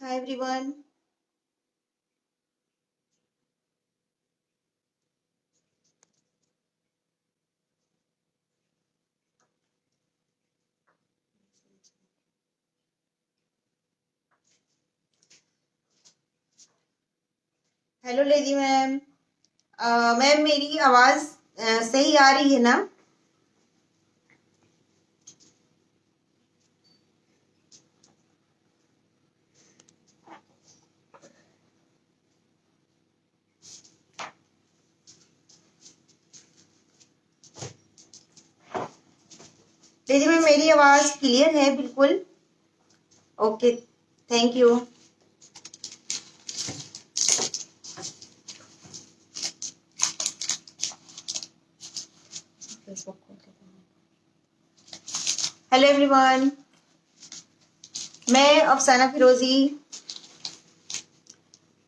Hi everyone. Hello lady ma'am. Ma'am मेरी आवाज सही आ रही है ना? लेडी मैम मेरी आवाज क्लियर है बिल्कुल? Okay, thank you. Hello everyone, मैं अफसाना फिरोजी।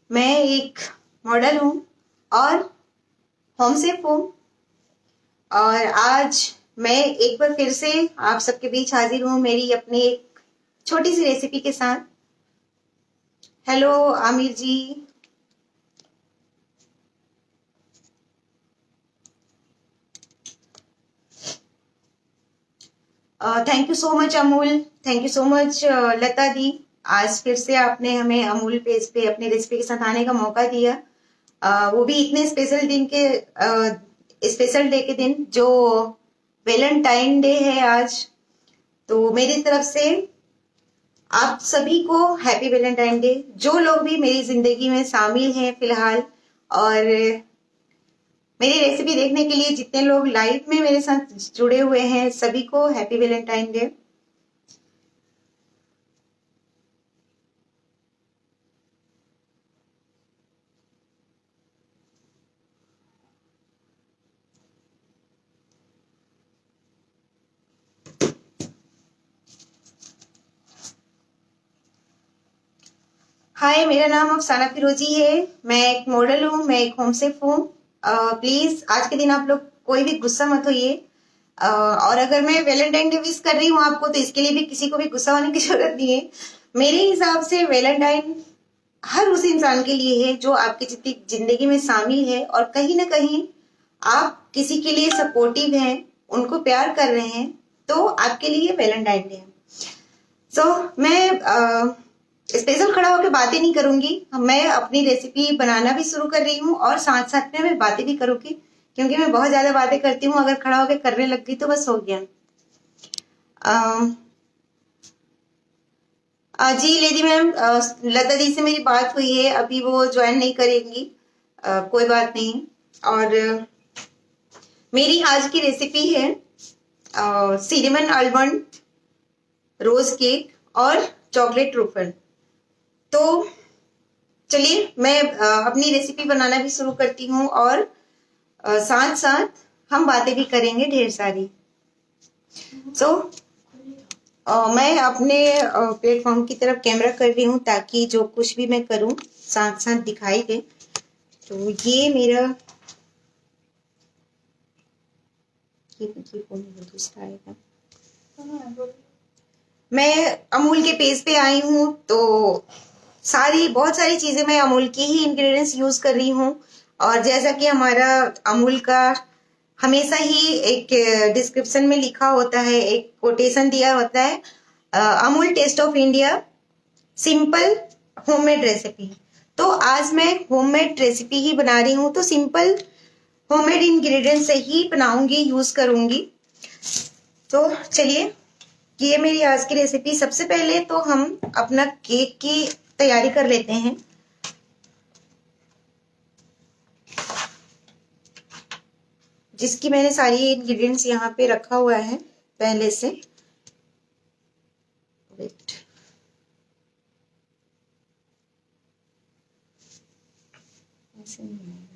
मैं एक मॉडल हूँ और होम सेफ हूँ। और आज मैं एक बार फिर से आप सबके बीच हाजिर हूँ मेरी अपनी एक छोटी सी रेसिपी के साथ। Hello Aamir ji. Thank you so much Amul, thank you so much Lata di. आज फिर से आपने हमें अमूल पेज पे अपने रेसिपी के साथ आने का मौका दिया, वो भी इतने स्पेशल दिन के, स्पेशल डे के दिन जो वैलेंटाइन डे है आज। तो मेरी तरफ से आप सभी को हैप्पी वैलेंटाइन डे। जो लोग भी मेरी जिंदगी में शामिल हैं फिलहाल, और मेरी रेसिपी देखने के लिए जितने लोग लाइव में मेरे साथ जुड़े हुए हैं, सभी को हैप्पी वैलेंटाइन डे। हाय, मेरा नाम अफसाना फिरोजी है। मैं एक मॉडल हूँ, मैं एक होम सेफ हूँ। प्लीज आज के दिन आप लोग कोई भी गुस्सा मत होइए। और अगर मैं वैलेंटाइन डे विश कर रही हूँ आपको, तो इसके लिए भी किसी को भी गुस्सा होने की जरूरत नहीं है। मेरे हिसाब से वैलेंटाइन हर उस इंसान के लिए है जो आपकी जिंदगी में शामिल है और कहीं ना कहीं आप किसी के लिए सपोर्टिव हैं, उनको प्यार कर रहे हैं, तो आपके लिए वैलेंटाइन डे है। सो मैं स्पेशल खड़ा होकर बातें नहीं करूंगी। मैं अपनी रेसिपी बनाना भी शुरू कर रही हूँ और साथ साथ में मैं बातें भी करूंगी, क्योंकि मैं बहुत ज्यादा बातें करती हूँ। अगर खड़ा होकर करने लग गई तो बस हो गया। जी लेडी मैम, लता दी से मेरी बात हुई है, अभी वो ज्वाइन नहीं करेंगी। कोई बात नहीं। और मेरी आज की रेसिपी है सिनेमन आलमंड रोज केक और चॉकलेट ट्रूफल। तो चलिए मैं अपनी रेसिपी बनाना भी शुरू करती हूँ, और साथ साथ हम बातें भी करेंगे ढेर सारी। सो मैं अपने प्लेटफॉर्म की तरफ कैमरा कर रही हूँ ताकि जो कुछ भी मैं करूँ साथ साथ दिखाई दे। तो ये मेरा दूसरा आएगा। मैं अमूल के पेज पे आई हूँ, तो बहुत सारी चीजें मैं अमूल की ही इंग्रेडिएंट्स यूज कर रही हूँ। और जैसा कि हमारा अमूल का हमेशा ही एक डिस्क्रिप्शन में लिखा होता है, एक कोटेशन दिया होता है, Amul taste of India, simple homemade recipe. तो आज मैं होममेड रेसिपी ही बना रही हूँ, तो सिंपल होममेड इंग्रेडिएंट से ही बनाऊंगी, यूज करूंगी। तो चलिए, ये मेरी आज की रेसिपी। सबसे पहले तो हम अपना केक की तैयारी कर लेते हैं। जिसकी मैंने सारी इंग्रेडिएंट्स यहाँ पे रखा हुआ है पहले से। वेट, ऐसे नहीं आएगा।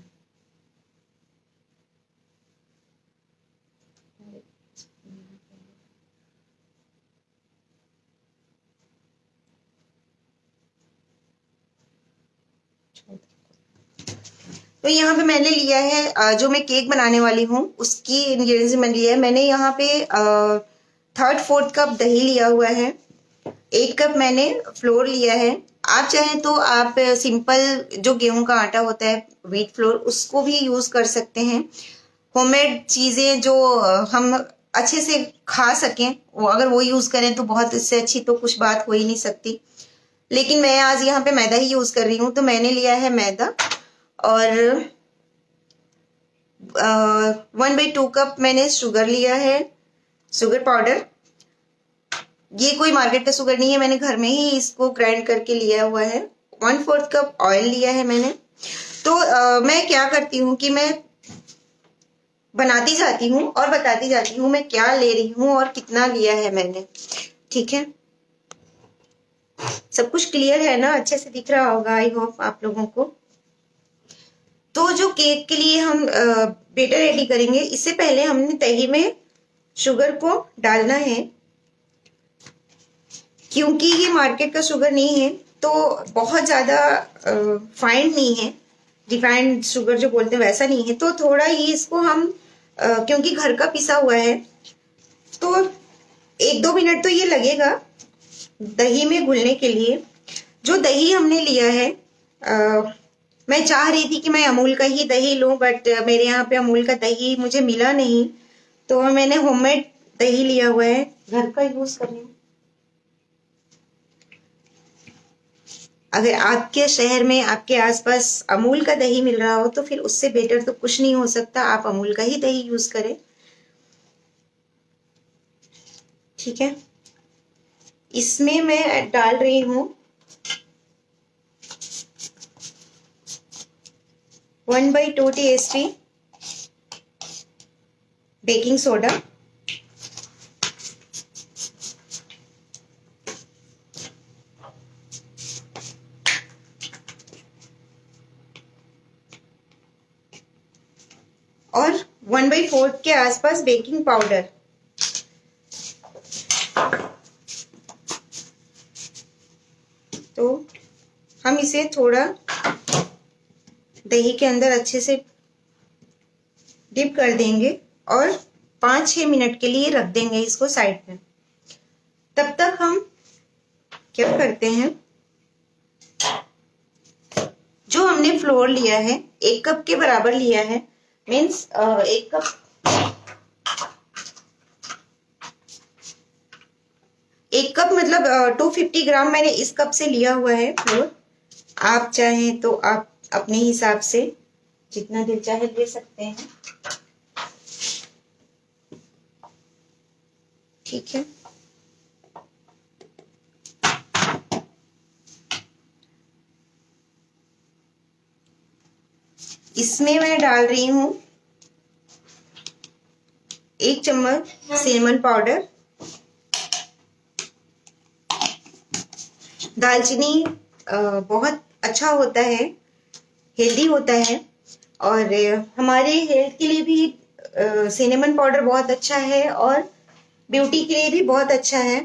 तो यहाँ पे मैंने लिया है, जो मैं केक बनाने वाली हूँ उसकी इंग्रेडिएंट्स मैंने लिया है। मैंने यहाँ पे 1/3 कप दही लिया हुआ है, 1 कप मैंने फ्लोर लिया है, आप चाहें तो आप सिंपल जो गेहूं का आटा होता है, व्हीट फ्लोर, उसको भी यूज कर सकते हैं। होममेड चीजें जो हम अच्छे से खा सकें, वो अगर वो यूज करें तो बहुत, इससे अच्छी तो कुछ बात हो ही नहीं सकती। लेकिन मैं आज यहाँ पे मैदा ही यूज कर रही हूँ, तो मैंने लिया है मैदा, और 1/2 कप मैंने शुगर लिया है, शुगर पाउडर। ये कोई मार्केट का शुगर नहीं है, मैंने घर में ही इसको ग्राइंड करके लिया हुआ है। 1/4 कप ऑयल लिया है मैंने। तो मैं क्या करती हूँ कि मैं बनाती जाती हूँ और बताती जाती हूँ मैं क्या ले रही हूँ और कितना लिया है मैंने। ठीक है, सब कुछ क्लियर है ना, अच्छे से दिख रहा होगा आई होप आप लोगों को। तो जो केक के लिए हम बेटर रेडी करेंगे, इससे पहले हमने तही में शुगर को डालना है। क्योंकि ये मार्केट का शुगर नहीं है, तो बहुत ज्यादा फाइन नहीं है, रिफाइंड शुगर जो बोलते हैं वैसा नहीं है, तो थोड़ा ही इसको हम क्योंकि घर का पिसा हुआ है, तो 1-2 मिनट तो ये लगेगा दही में घुलने के लिए। जो दही हमने लिया है, मैं चाह रही थी कि मैं अमूल का ही दही लूं, बट मेरे यहाँ पे अमूल का दही मुझे मिला नहीं, तो मैंने होममेड दही लिया हुआ है, घर का यूज कर रही हूँ। अगर आपके शहर में, आपके आसपास अमूल का दही मिल रहा हो, तो फिर उससे बेटर तो कुछ नहीं हो सकता, आप अमूल का ही दही यूज करें। ठीक है, इसमें मैं डाल रही हूँ 1/2 TSP बेकिंग सोडा, और 1/4 के आसपास बेकिंग पाउडर। तो हम इसे थोड़ा दही के अंदर अच्छे से डिप कर देंगे और 5-6 मिनट के लिए रख देंगे इसको साइड में। तब तक हम क्या करते हैं, जो हमने फ्लोर लिया है 1 कप के बराबर लिया है, मीन्स 1 कप मतलब 250 ग्राम मैंने इस कप से लिया हुआ है फ्लोर। आप चाहें तो आप अपने हिसाब से जितना दिल चाहे ले सकते हैं। ठीक है, इसमें मैं डाल रही हूं 1 चम्मच सिनेमन पाउडर। दालचीनी बहुत अच्छा होता है, हेल्दी होता है, और हमारे हेल्थ के लिए भी सिनेमन पाउडर बहुत अच्छा है, और ब्यूटी के लिए भी बहुत अच्छा है।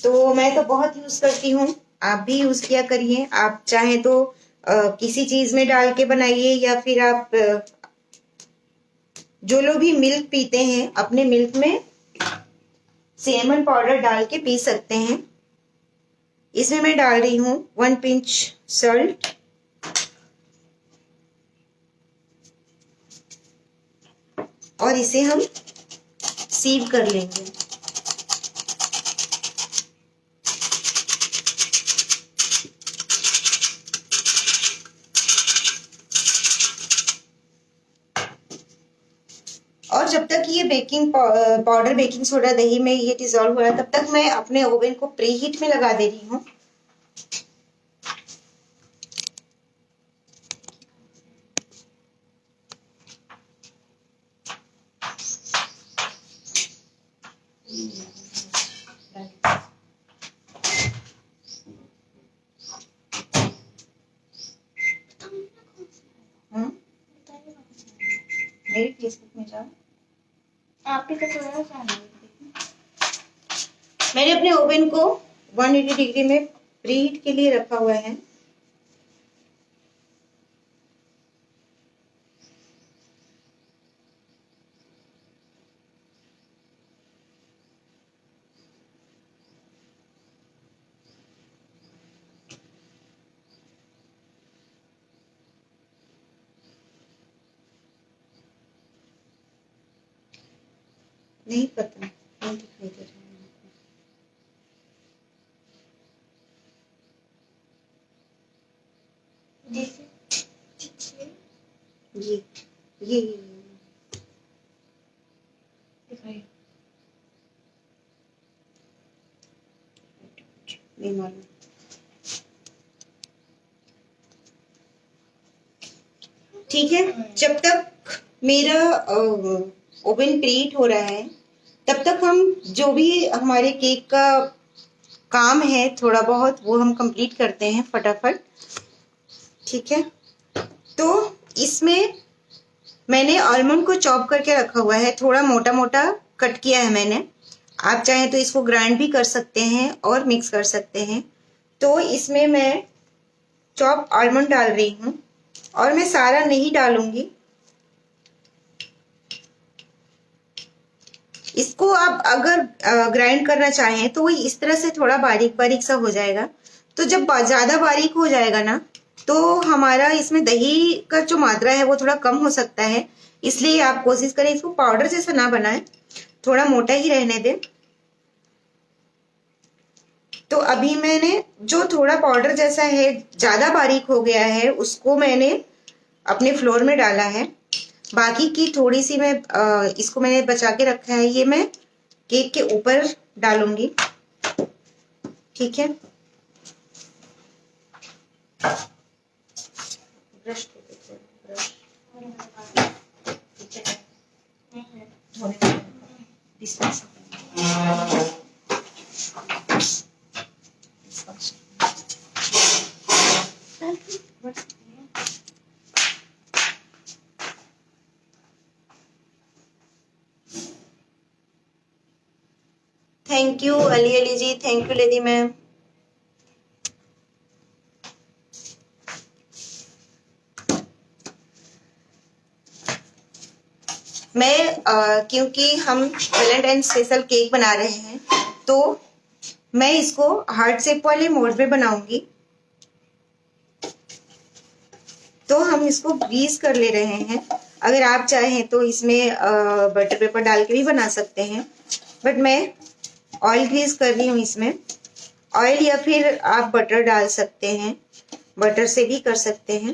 तो मैं तो बहुत यूज करती हूँ, आप भी यूज किया करिए। आप चाहें तो किसी चीज में डाल के बनाइए, या फिर आप जो लोग भी मिल्क पीते हैं, अपने मिल्क में सिनेमन पाउडर डाल के पी सकते हैं। इसमें मैं डाल रही हूँ 1 पिंच सॉल्ट, और इसे हम सीव कर लेंगे। और जब तक ये बेकिंग पाउडर, बेकिंग सोडा दही में ये डिजोल्व हो रहा है, तब तक मैं अपने ओवन को प्री हीट में लगा दे रही हूँ। मेरे फेसबुक में जाओ, आप ही का थोड़ा सा मैंने अपने ओवन को 180 डिग्री में प्री हीट के लिए रखा हुआ है। नहीं पता, नहीं दिखाई दे रहा है। ये दिखाइए। नहीं मालूम। ठीक है, जब तक मेरा ओवन प्रीहीट हो रहा है तब तक हम जो भी हमारे केक का काम है थोड़ा बहुत वो हम कंप्लीट करते हैं फटाफट। ठीक है, तो इसमें मैंने आलमंड को चॉप करके रखा हुआ है, थोड़ा मोटा मोटा कट किया है मैंने। आप चाहें तो इसको ग्राइंड भी कर सकते हैं और मिक्स कर सकते हैं। तो इसमें मैं चॉप आलमंड डाल रही हूँ और मैं सारा नहीं डालूंगी। इसको आप अगर ग्राइंड करना चाहें तो वो इस तरह से थोड़ा बारीक बारीक सा हो जाएगा। तो जब ज्यादा बारीक हो जाएगा ना तो हमारा इसमें दही का जो मात्रा है वो थोड़ा कम हो सकता है, इसलिए आप कोशिश करें इसको पाउडर जैसा ना बनाएं, थोड़ा मोटा ही रहने दें। तो अभी मैंने जो थोड़ा पाउडर जैसा है, ज्यादा बारीक हो गया है, उसको मैंने अपने फ्लोर में डाला है। बाकी की थोड़ी सी मैं इसको मैंने बचा के रखा है, ये मैं केक के ऊपर डालूंगी। ठीक है, brush brush thank you Ali Ali ji, thank you lady ma'am. मैं क्योंकि हम वैलेंटाइन स्पेशल केक बना रहे हैं तो मैं इसको हार्ट शेप वाले मोड में बनाऊंगी। तो हम इसको ग्रीस कर ले रहे हैं। अगर आप चाहें तो इसमें बटर पेपर डाल के भी बना सकते हैं, बट मैं ऑयल ग्रीस कर रही हूँ इसमें। ऑयल या फिर आप बटर डाल सकते हैं, बटर से भी कर सकते हैं।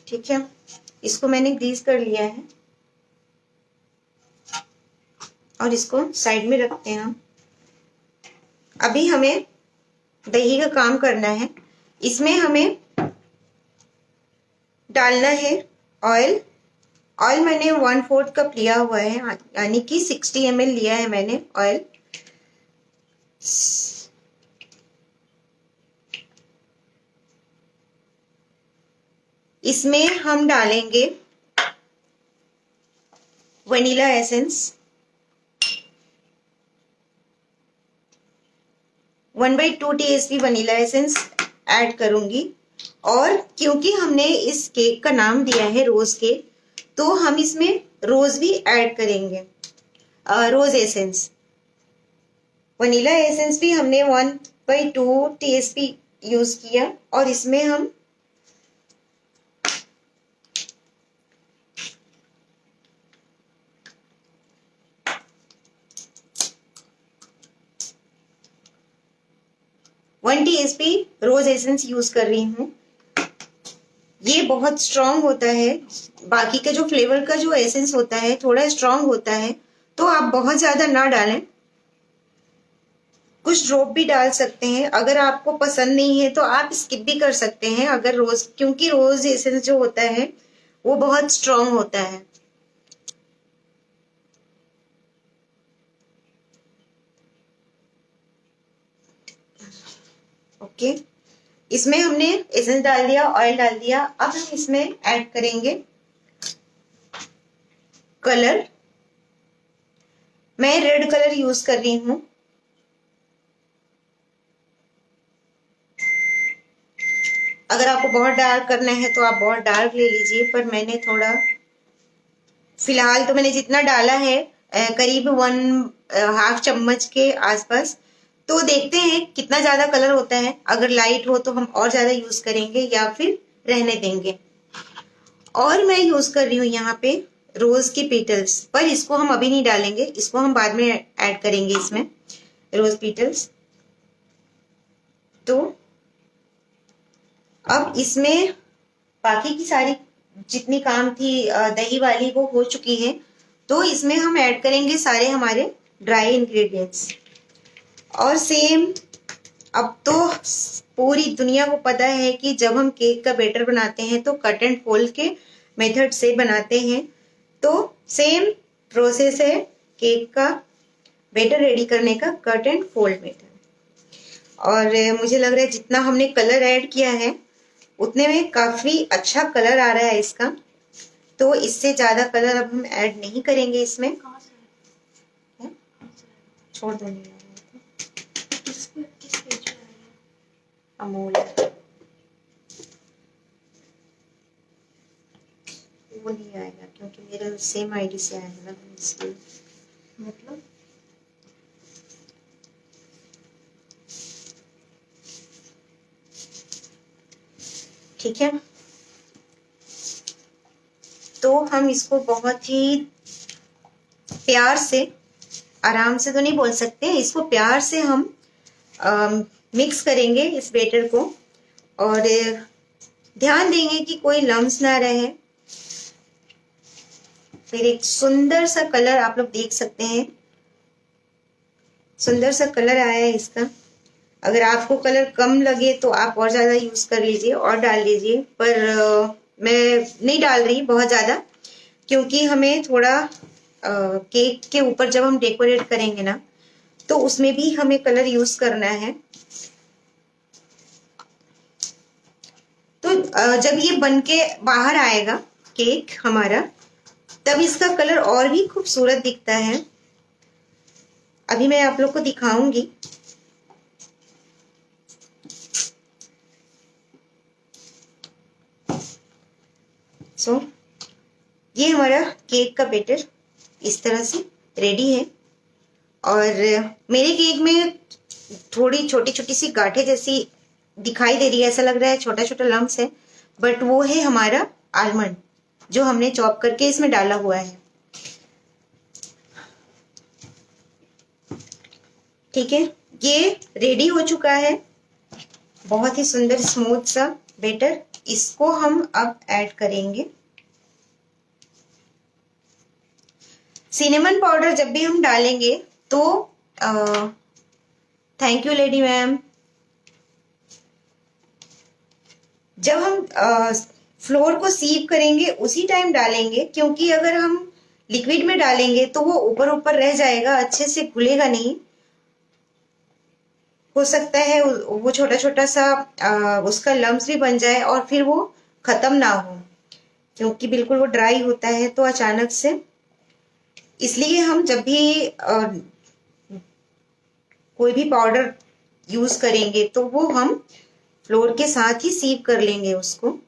ठीक है, इसको मैंने ग्रीस कर लिया है और इसको साइड में रखते हैं हम। अभी हमें दही का काम करना है। इसमें हमें डालना है ऑयल। ऑयल मैंने 1/4 कप लिया हुआ है, यानी कि 60 ml लिया है मैंने ऑयल। इसमें हम डालेंगे vanilla essence, 1/2 TSP vanilla essence add करूंगी। और क्योंकि हमने इस केक का नाम दिया है रोज केक, तो हम इसमें रोज भी ऐड करेंगे, रोज एसेंस। वनीला एसेंस भी हमने 1/2 TSP यूज किया और इसमें हम वन TSP रोज एसेंस यूज कर रही हूँ। ये बहुत स्ट्रांग होता है, बाकी का जो फ्लेवर का जो एसेंस होता है थोड़ा स्ट्रांग होता है, तो आप बहुत ज्यादा ना डालें, कुछ ड्रॉप भी डाल सकते हैं। अगर आपको पसंद नहीं है तो आप स्किप भी कर सकते हैं, अगर रोज, क्योंकि रोज एसेंस जो होता है वो बहुत स्ट्रांग होता है। ओके, इसमें हमने एसेंस डाल दिया, ऑयल डाल दिया। अब हम इसमें ऐड करेंगे कलर। मैं रेड कलर यूज कर रही हूं। अगर आपको बहुत डार्क करना है तो आप बहुत डार्क ले लीजिए, पर मैंने थोड़ा, फिलहाल तो मैंने जितना डाला है करीब 1/2 चम्मच के आसपास। तो देखते हैं कितना ज्यादा कलर होता है। अगर लाइट हो तो हम और ज्यादा यूज करेंगे या फिर रहने देंगे। और मैं यूज कर रही हूँ यहाँ पे रोज की पेटल्स, पर इसको हम अभी नहीं डालेंगे, इसको हम बाद में ऐड करेंगे इसमें रोज पेटल्स। तो अब इसमें बाकी की सारी जितनी काम थी दही वाली वो हो चुकी है। तो इसमें हम ऐड करेंगे सारे हमारे ड्राई इंग्रेडिएंट्स। और सेम, अब तो पूरी दुनिया को पता है कि जब हम केक का बैटर बनाते हैं तो कट एंड फोल्ड के मेथड से बनाते हैं। तो सेम प्रोसेस है केक का बैटर रेडी करने का, कट एंड फोल्ड मेथड। और मुझे लग रहा है जितना हमने कलर ऐड किया है उतने में काफी अच्छा कलर आ रहा है इसका। तो इससे ज्यादा कलर अब हम ऐड नहीं करेंगे इसमें। कहाँ से? है? कहाँ से? छोड़ दो, नहीं आ रहा है तो। किस पेज पे आएगा? अमूल वो नहीं आएगा क्योंकि मेरा सेम आईडी से आया है ना, इसलिए। मतलब ठीक है, तो हम इसको बहुत ही प्यार से, आराम से तो नहीं बोल सकते, इसको प्यार से हम मिक्स करेंगे इस बैटर को। और ध्यान देंगे कि कोई लम्स ना रहे। फिर एक सुंदर सा कलर आप लोग देख सकते हैं, सुंदर सा कलर आया है इसका। अगर आपको कलर कम लगे तो आप और ज्यादा यूज कर लीजिए और डाल लीजिए, पर मैं नहीं डाल रही बहुत ज्यादा, क्योंकि हमें थोड़ा केक के ऊपर जब हम डेकोरेट करेंगे ना तो उसमें भी हमें कलर यूज करना है। तो जब ये बन के बाहर आएगा केक हमारा, तब इसका कलर और भी खूबसूरत दिखता है। अभी मैं आप लोग को दिखाऊंगी। सो ये हमारा केक का बैटर इस तरह से रेडी है। और मेरे केक में थोड़ी छोटी छोटी सी गांठें जैसी दिखाई दे रही है, ऐसा लग रहा है छोटा छोटा लम्स है, बट वो है हमारा आलमंड जो हमने चॉप करके इसमें डाला हुआ है। ठीक है, ये रेडी हो चुका है, बहुत ही सुंदर स्मूथ सा बैटर। इसको हम अब ऐड करेंगे। सिनेमन पाउडर जब भी हम डालेंगे तो थैंक यू लेडी मैम, जब हम फ्लोर को सीव करेंगे उसी टाइम डालेंगे, क्योंकि अगर हम लिक्विड में डालेंगे तो वो ऊपर ऊपर रह जाएगा, अच्छे से घुलेगा नहीं। हो सकता है वो छोटा छोटा सा उसका लम्स भी बन जाए और फिर वो खत्म ना हो, क्योंकि बिल्कुल वो ड्राई होता है तो अचानक से। इसलिए हम जब भी कोई भी पाउडर यूज करेंगे तो वो हम फ्लोर के साथ ही सीव कर लेंगे उसको।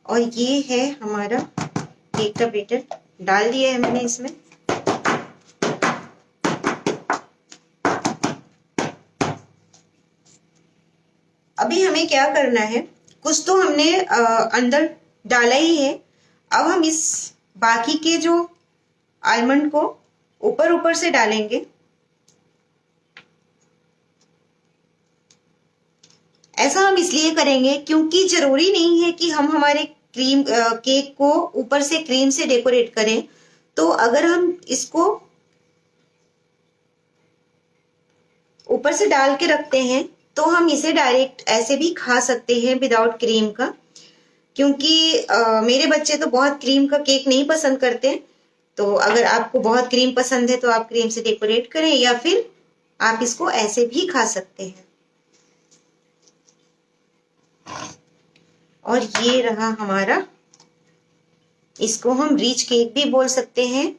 और ये है हमारा केक का बैटर, डाल दिया है मैंने इसमें। अभी हमें क्या करना है, कुछ तो हमने अंदर डाला ही है। अब हम इस बाकी के जो आलमंड को ऊपर ऊपर से डालेंगे। ऐसा हम इसलिए करेंगे क्योंकि जरूरी नहीं है कि हम हमारे क्रीम केक को ऊपर से क्रीम से डेकोरेट करें। तो अगर हम इसको ऊपर से डाल के रखते हैं तो हम इसे डायरेक्ट ऐसे भी खा सकते हैं विदाउट क्रीम का, क्योंकि मेरे बच्चे तो बहुत क्रीम का केक नहीं पसंद करते। तो अगर आपको बहुत क्रीम पसंद है तो आप क्रीम से डेकोरेट करें, या फिर आप इसको ऐसे भी खा सकते हैं। और ये रहा हमारा, इसको हम रिच केक भी बोल सकते हैं,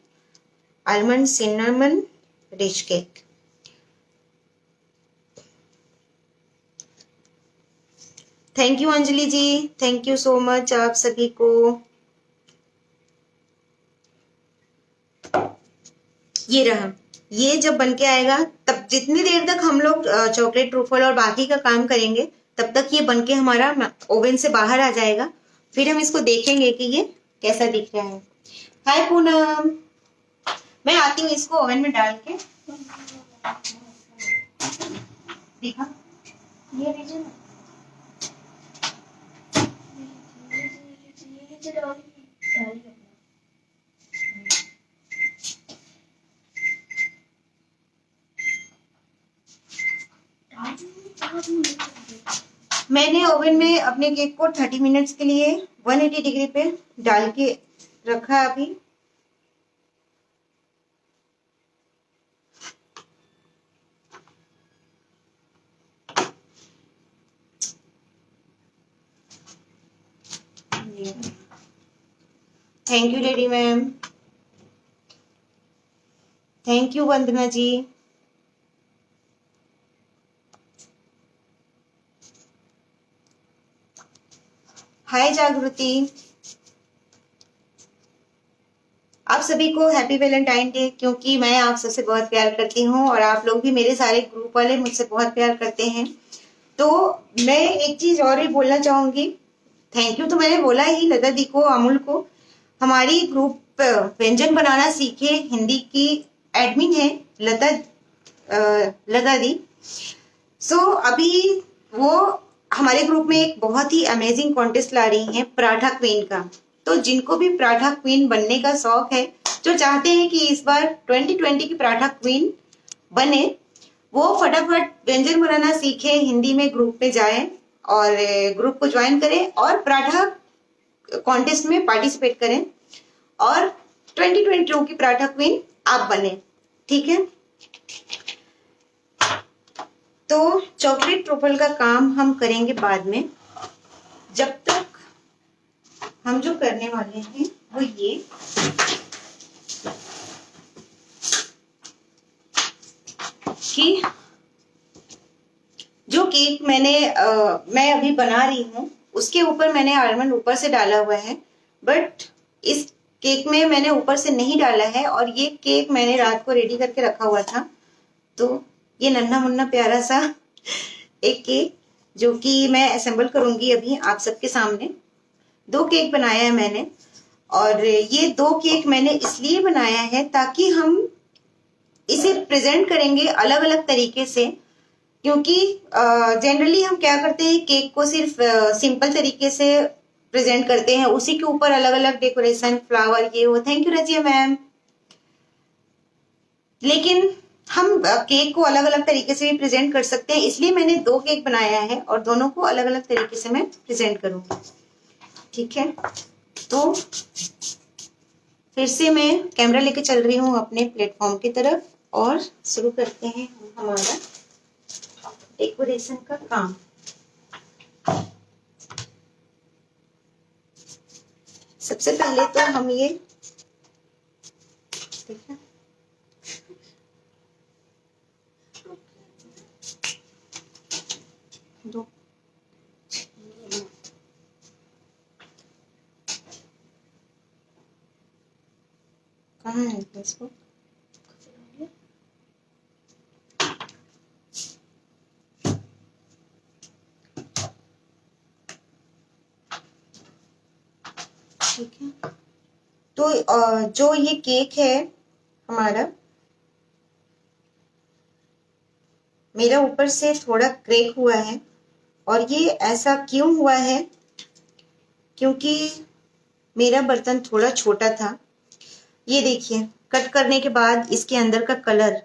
almond cinnamon rich cake. Thank you Anjali ji, thank you so much आप सभी को। ये रहा, ये जब बन के आएगा तब जितनी देर तक हम लोग चॉकलेट ट्रूफल और बाकी का काम करेंगे तब तक ये बन के हमारा ओवन से बाहर आ जाएगा। फिर हम इसको देखेंगे कि ये कैसा दिख रहा है। हाय पूनम, मैं आती हूँ इसको ओवन में डाल के। देखा ये लीजिए ना, ये लीजिए डालिए। मैंने ओवन में अपने केक को 30 मिनट्स के लिए 180 डिग्री पे डाल के रखा है अभी। Thank you lady ma'am, thank you Vandana ji. Hi Jagriti, आप सभी को हैप्पी वैलेंटाइन डे। क्योंकि मैं आप सबसे बहुत प्यार करती हूँ और आप लोग भी, मेरे सारे ग्रुप वाले मुझसे बहुत प्यार करते हैं। तो मैं एक चीज और भी बोलना चाहूंगी। थैंक यू तो मैंने बोला ही लता दी को, अमूल को। हमारी ग्रुप व्यंजन बनाना सीखे हिंदी की एडमिन है लता दी। सो अभी वो हमारे ग्रुप में एक बहुत ही अमेजिंग कॉन्टेस्ट ला रही हैं पराठा क्वीन का। तो जिनको भी पराठा क्वीन बनने का शौक है, जो चाहते हैं कि इस बार 2020 की पराठा क्वीन बने, वो फटाफट व्यंजन बनाना सीखे, हिंदी में ग्रुप में जाएं और ग्रुप को ज्वाइन करें और पराठा कॉन्टेस्ट में पार्टिसिपेट करें और 2022 की पराठा क्वीन आप बने। ठीक है, तो चॉकलेट ट्रफल का काम हम करेंगे बाद में। जब तक हम जो करने वाले हैं वो ये कि जो केक मैं अभी बना रही हूँ उसके ऊपर मैंने आलमंड ऊपर से डाला हुआ है, बट इस केक में मैंने ऊपर से नहीं डाला है। और ये केक मैंने रात को रेडी करके रखा हुआ था। तो ये नन्हा मुन्ना प्यारा सा एक केक जो कि मैं असेंबल करूंगी अभी आप सबके सामने। 2 केक बनाया है मैंने, और ये 2 केक मैंने इसलिए बनाया है ताकि हम इसे प्रेजेंट करेंगे अलग अलग तरीके से। क्योंकि जनरली हम क्या करते हैं, केक को सिर्फ सिंपल तरीके से प्रेजेंट करते हैं, उसी के ऊपर अलग अलग डेकोरेशन, फ्लावर, ये वो। Thank you Razia ma'am. लेकिन हम केक को अलग अलग तरीके से भी प्रेजेंट कर सकते हैं, इसलिए मैंने 2 केक बनाया है और दोनों को अलग अलग तरीके से मैं प्रेजेंट करूंगी। ठीक है, तो फिर से मैं कैमरा लेके चल रही हूँ अपने प्लेटफॉर्म की तरफ और शुरू करते हैं हमारा डेकोरेशन का काम। सबसे पहले तो हम ये देखना, दो कहाँ है इसको, ठीक है। तो जो ये केक है हमारा, मेरा ऊपर से थोड़ा क्रैक हुआ है। और ये ऐसा क्यों हुआ है, क्योंकि मेरा बर्तन थोड़ा छोटा था। ये देखिए, कट करने के बाद इसके अंदर का कलर,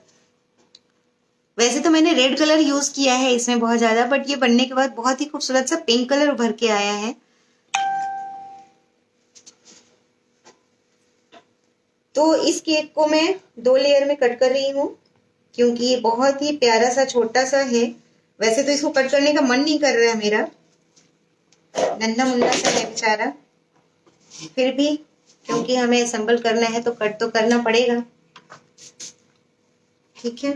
वैसे तो मैंने रेड कलर यूज किया है इसमें बहुत ज्यादा, बट ये बनने के बाद बहुत ही खूबसूरत सा पिंक कलर उभर के आया है। तो इस केक को मैं 2 लेयर में कट कर रही हूँ क्योंकि ये बहुत ही प्यारा सा छोटा सा है। वैसे तो इसको कट करने का मन नहीं कर रहा है मेरा, नन्हा मुन्ना सा है बेचारा, फिर भी क्योंकि हमें असेंबल करना है तो कट तो करना पड़ेगा। ठीक है,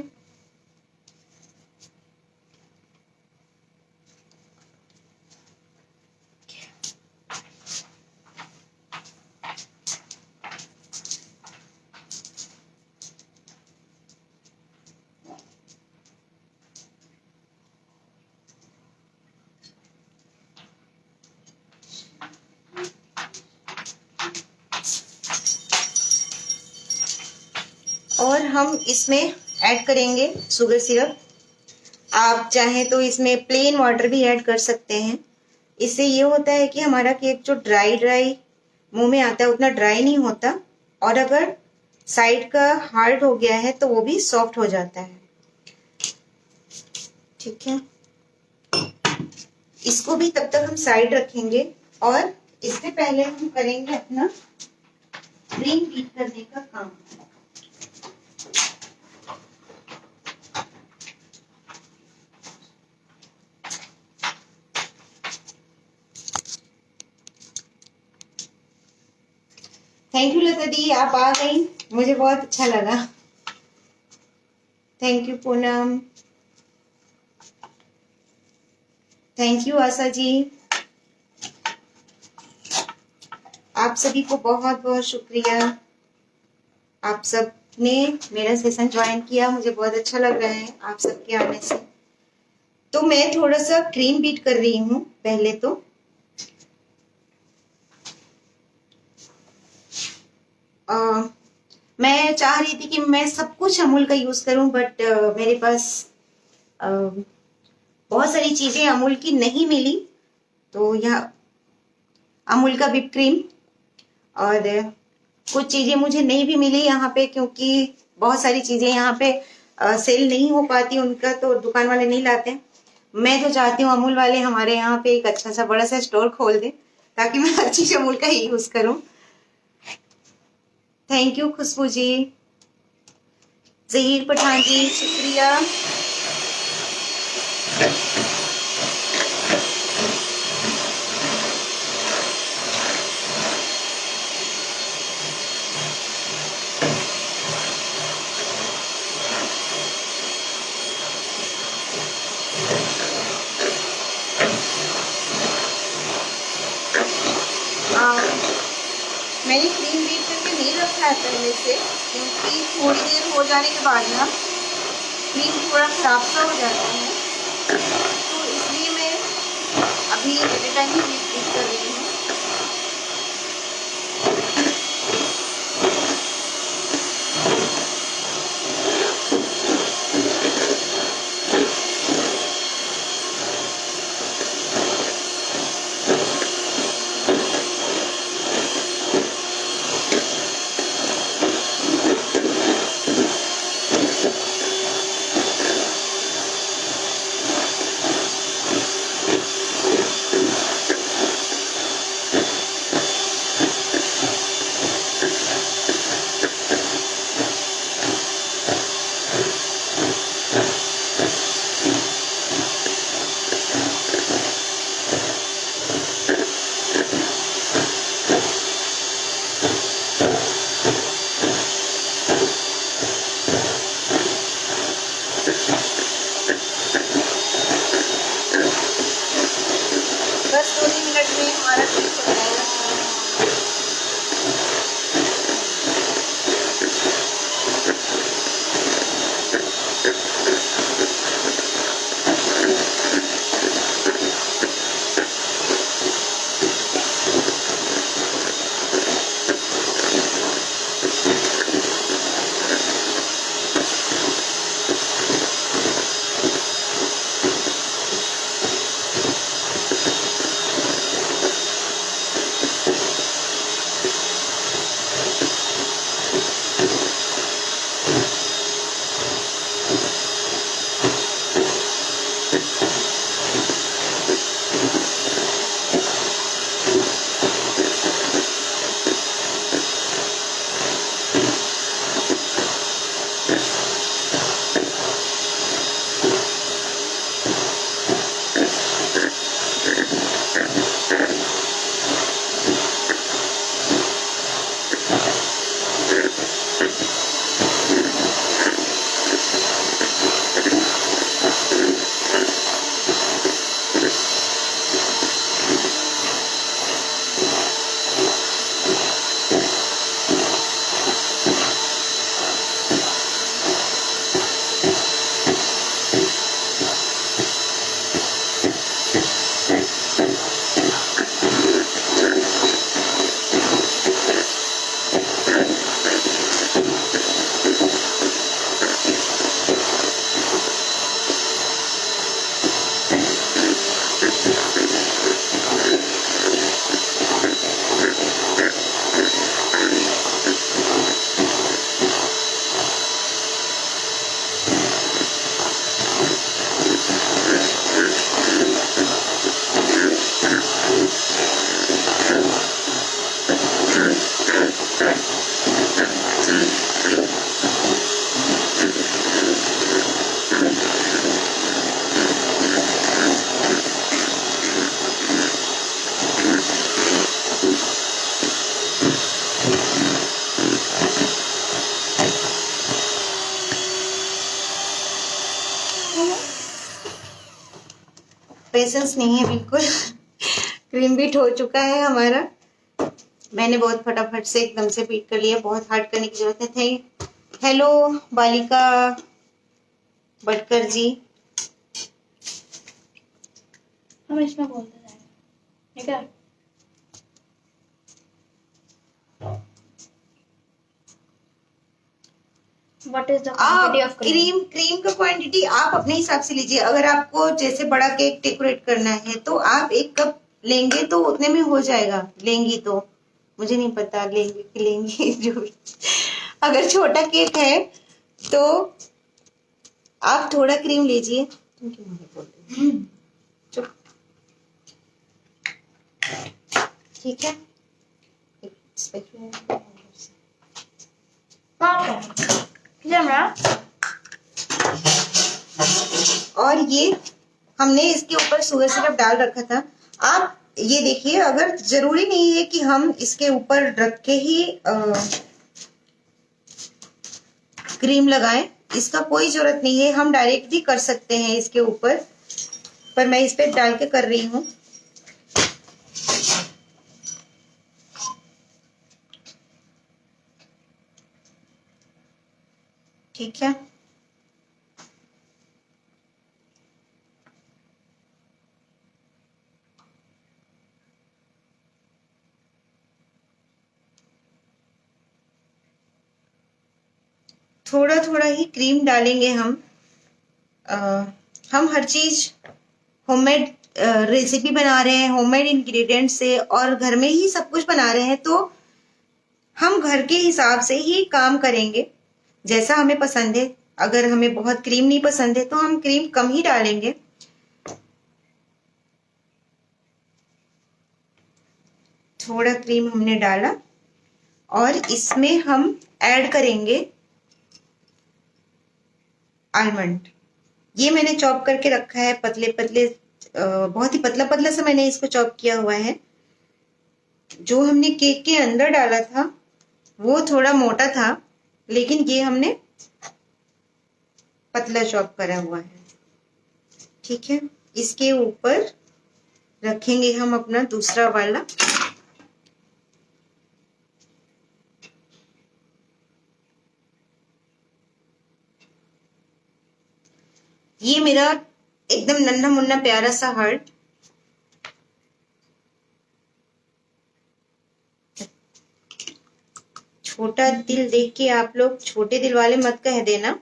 और हम इसमें ऐड करेंगे शुगर सिरप। आप चाहें तो इसमें प्लेन वाटर भी ऐड कर सकते हैं। इससे ये होता है कि हमारा केक जो ड्राई मुंह में आता है उतना ड्राई नहीं होता, और अगर साइड का हार्ड हो गया है तो वो भी सॉफ्ट हो जाता है। ठीक है, इसको भी तब तक हम साइड रखेंगे, और इससे पहले हम करेंगे अपना क्रीम बीट करने का काम। थैंक यू लता दी, आप आ गई, मुझे बहुत अच्छा लगा। Thank you Poonam, thank you Asha ji, आप सभी को बहुत बहुत शुक्रिया। आप सब ने मेरा सेशन ज्वाइन किया, मुझे बहुत अच्छा लग रहा है आप सबके आने से। तो मैं थोड़ा सा क्रीम बीट कर रही हूँ पहले तो। मैं चाह रही थी कि मैं सब कुछ अमूल का यूज करूं, बट मेरे पास बहुत सारी चीजें अमूल की नहीं मिली, तो यह अमूल का व्हिप क्रीम, और कुछ चीजें मुझे नहीं भी मिली यहाँ पे, क्योंकि बहुत सारी चीजें यहाँ पे सेल नहीं हो पाती, उनका तो दुकान वाले नहीं लाते। मैं तो चाहती हूँ अमूल वाले हमारे यहाँ पे एक अच्छा सा बड़ा सा स्टोर खोल दे, ताकि मैं हर चीज अमूल का ही यूज करूं। थैंक यू खुशबू जी, जहीर पठान जी, शुक्रिया। मैंने क्रीम बीट करके नहीं रखा है पहले से, क्योंकि थोड़ी देर हो जाने के बाद ना क्रीम थोड़ा खराब सा हो जाता है, तो इसलिए मैं अभी एट ए टाइम ही बीट कर रही हूँ। पेशेंस नहीं है बिल्कुल। क्रीम बीट हो चुका है हमारा। मैंने बहुत फटाफट से एकदम से बीट कर लिया, बहुत हार्ड करने की जरूरत नहीं थी। हेलो बालिका बटकर जी। हम इसमें बोलते जाएंगे, ठीक है? What is the quantity आप of cream? क्रीम का क्वांटिटी आप अपने हिसाब से लीजिए। अगर आपको जैसे बड़ा केक डेकोरेट करना है तो आप 1 कप लेंगे तो उतने में हो जाएगा। लेंगी तो, मुझे नहीं पता लेंगे कि लेंगी जो भी। अगर छोटा केक है तो आप थोड़ा क्रीम लीजिए। तुम क्यों नहीं बोल रही हो? चुप। ठीक है। और ये हमने इसके ऊपर शुगर सिरप डाल रखा था। आप ये देखिए, अगर जरूरी नहीं है कि हम इसके ऊपर रख के ही क्रीम लगाएं, इसका कोई जरूरत नहीं है। हम डायरेक्ट भी कर सकते हैं इसके ऊपर, पर मैं इस पे डाल के कर रही हूँ। ठीक है। थोड़ा थोड़ा ही क्रीम डालेंगे हम। हम हर चीज होममेड रेसिपी बना रहे हैं, होममेड इंग्रेडिएंट से, और घर में ही सब कुछ बना रहे हैं, तो हम घर के हिसाब से ही काम करेंगे जैसा हमें पसंद है। अगर हमें बहुत क्रीम नहीं पसंद है तो हम क्रीम कम ही डालेंगे। थोड़ा क्रीम हमने डाला और इसमें हम ऐड करेंगे आलमंड। ये मैंने चॉप करके रखा है, पतले पतले, बहुत ही पतला पतला सा मैंने इसको चॉप किया हुआ है। जो हमने केक के अंदर डाला था वो थोड़ा मोटा था, लेकिन ये हमने पतला चॉप करा हुआ है। ठीक है। इसके ऊपर रखेंगे हम अपना दूसरा वाला। ये मेरा एकदम नन्हा मुन्ना प्यारा सा हार्ट। छोटा दिल देख के आप लोग छोटे दिल वाले मत कह देना।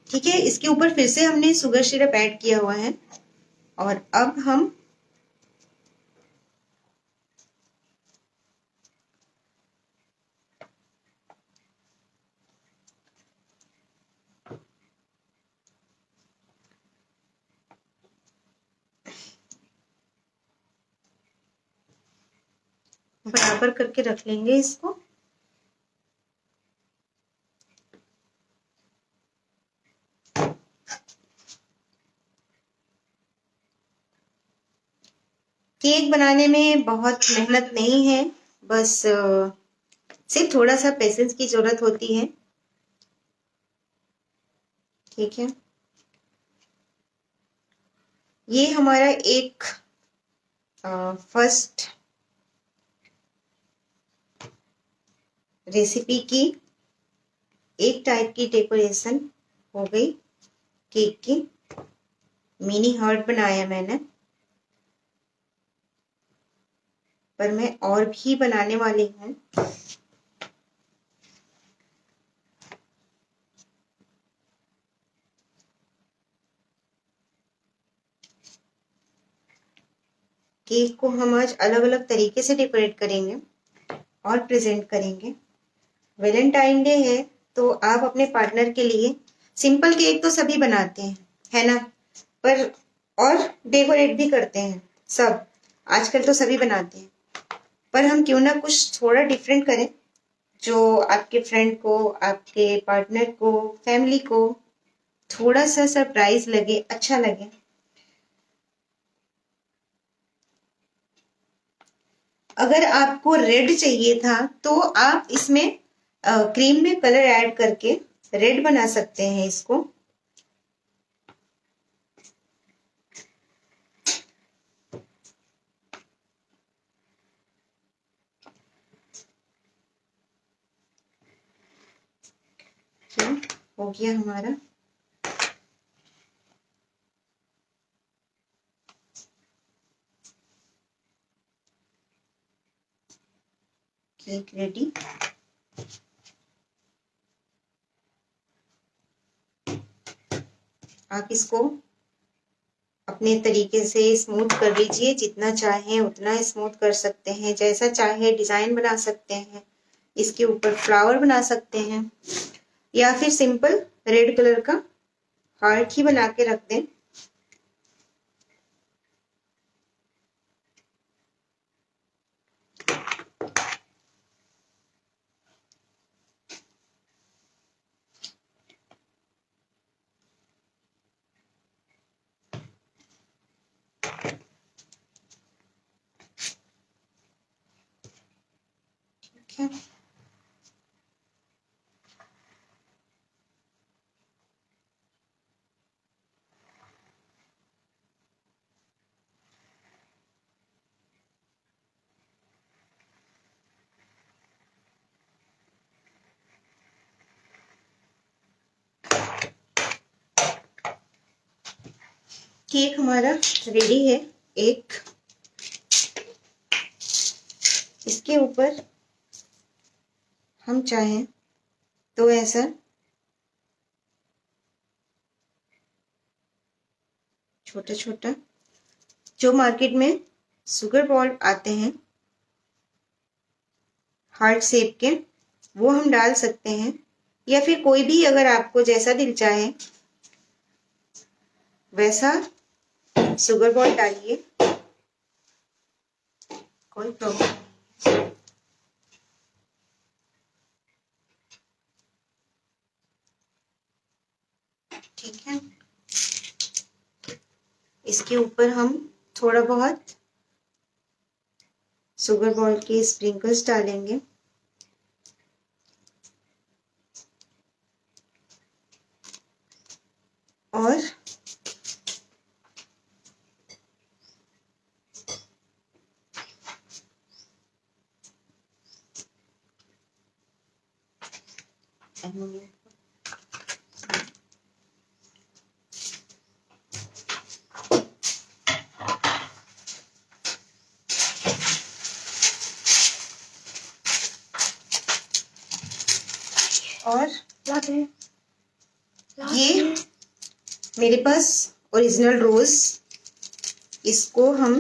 ठीक है। इसके ऊपर फिर से हमने शुगर सिरप ऐड किया हुआ है और अब हम बराबर करके रख लेंगे इसको। केक बनाने में बहुत मेहनत नहीं है, बस सिर्फ थोड़ा सा पेशेंस की जरूरत होती है। ठीक है। ये हमारा एक फर्स्ट रेसिपी की एक टाइप की डेकोरेशन हो गई केक की। मिनी हार्ट बनाया मैंने, पर मैं और भी बनाने वाली हूँ। केक को हम आज अलग अलग तरीके से डेकोरेट करेंगे और प्रेजेंट करेंगे। वैलेंटाइन डे है तो आप अपने पार्टनर के लिए सिंपल केक तो सभी बनाते हैं, है ना? पर और डेकोरेट भी करते हैं सब, आजकल तो सभी बनाते हैं। पर हम क्यों ना कुछ थोड़ा डिफरेंट करें, जो आपके फ्रेंड को, आपके पार्टनर को, फैमिली को थोड़ा सा सरप्राइज लगे, अच्छा लगे। अगर आपको रेड चाहिए था तो आप इसमें क्रीम में कलर ऐड करके रेड बना सकते हैं इसको। तो हो गया हमारा। Cake ready. आप इसको अपने तरीके से स्मूथ कर लीजिए, जितना चाहें उतना स्मूथ कर सकते हैं, जैसा चाहे डिजाइन बना सकते हैं, इसके ऊपर फ्लावर बना सकते हैं या फिर सिंपल रेड कलर का हार्ट ही बना के रख दें। ठीक है, केक हमारा रेडी है। एक इसके ऊपर हम चाहें तो ऐसा छोटा छोटा जो मार्केट में शुगर बॉल आते हैं हार्ट शेप के, वो हम डाल सकते हैं, या फिर कोई भी अगर आपको जैसा दिल चाहे वैसा शुगर बॉल डालिए, कोई प्रॉब्लम नहीं। ठीक है, इसके ऊपर हम थोड़ा बहुत शुगर बॉल के स्प्रिंकल्स डालेंगे और और ये मेरे पास ओरिजिनल रोज, इसको हम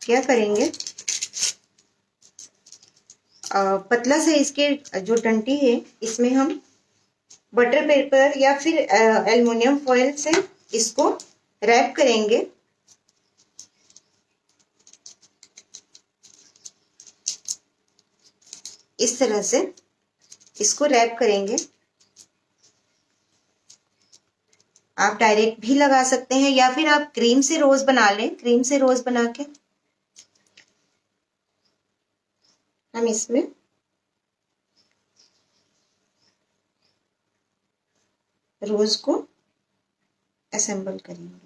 क्या करेंगे, पतला से इसके जो डंटी है इसमें हम बटर पेपर या फिर एल्युमिनियम फॉयल से इसको रैप करेंगे। इस तरह से इसको रैप करेंगे। आप डायरेक्ट भी लगा सकते हैं या फिर आप क्रीम से रोज बना लें। क्रीम से रोज बना के हम इसमें रोज को असेंबल करेंगे।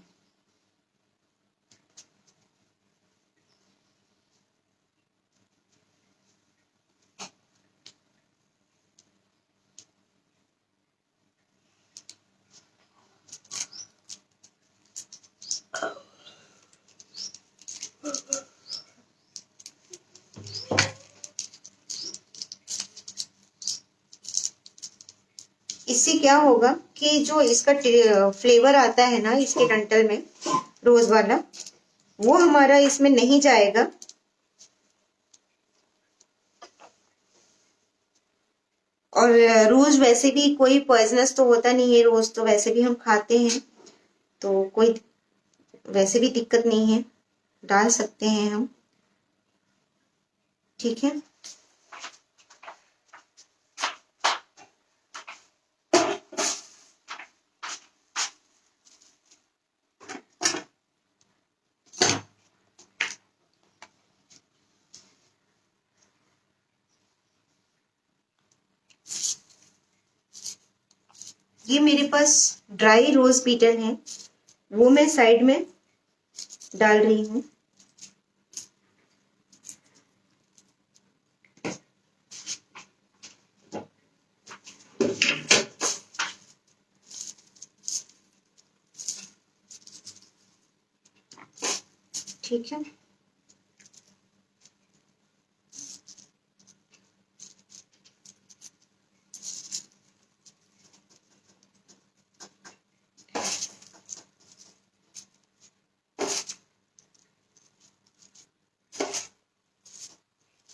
इससे क्या होगा कि जो इसका फ्लेवर आता है ना इसके डंठल में रोज वाला, वो हमारा इसमें नहीं जाएगा। और रोज वैसे भी कोई पॉइजनस तो होता नहीं है, रोज तो वैसे भी हम खाते हैं, तो कोई वैसे भी दिक्कत नहीं है, डाल सकते हैं हम। ठीक है, ये मेरे पास ड्राई रोज पीटल है, वो मैं साइड में डाल रही हूँ। ठीक है,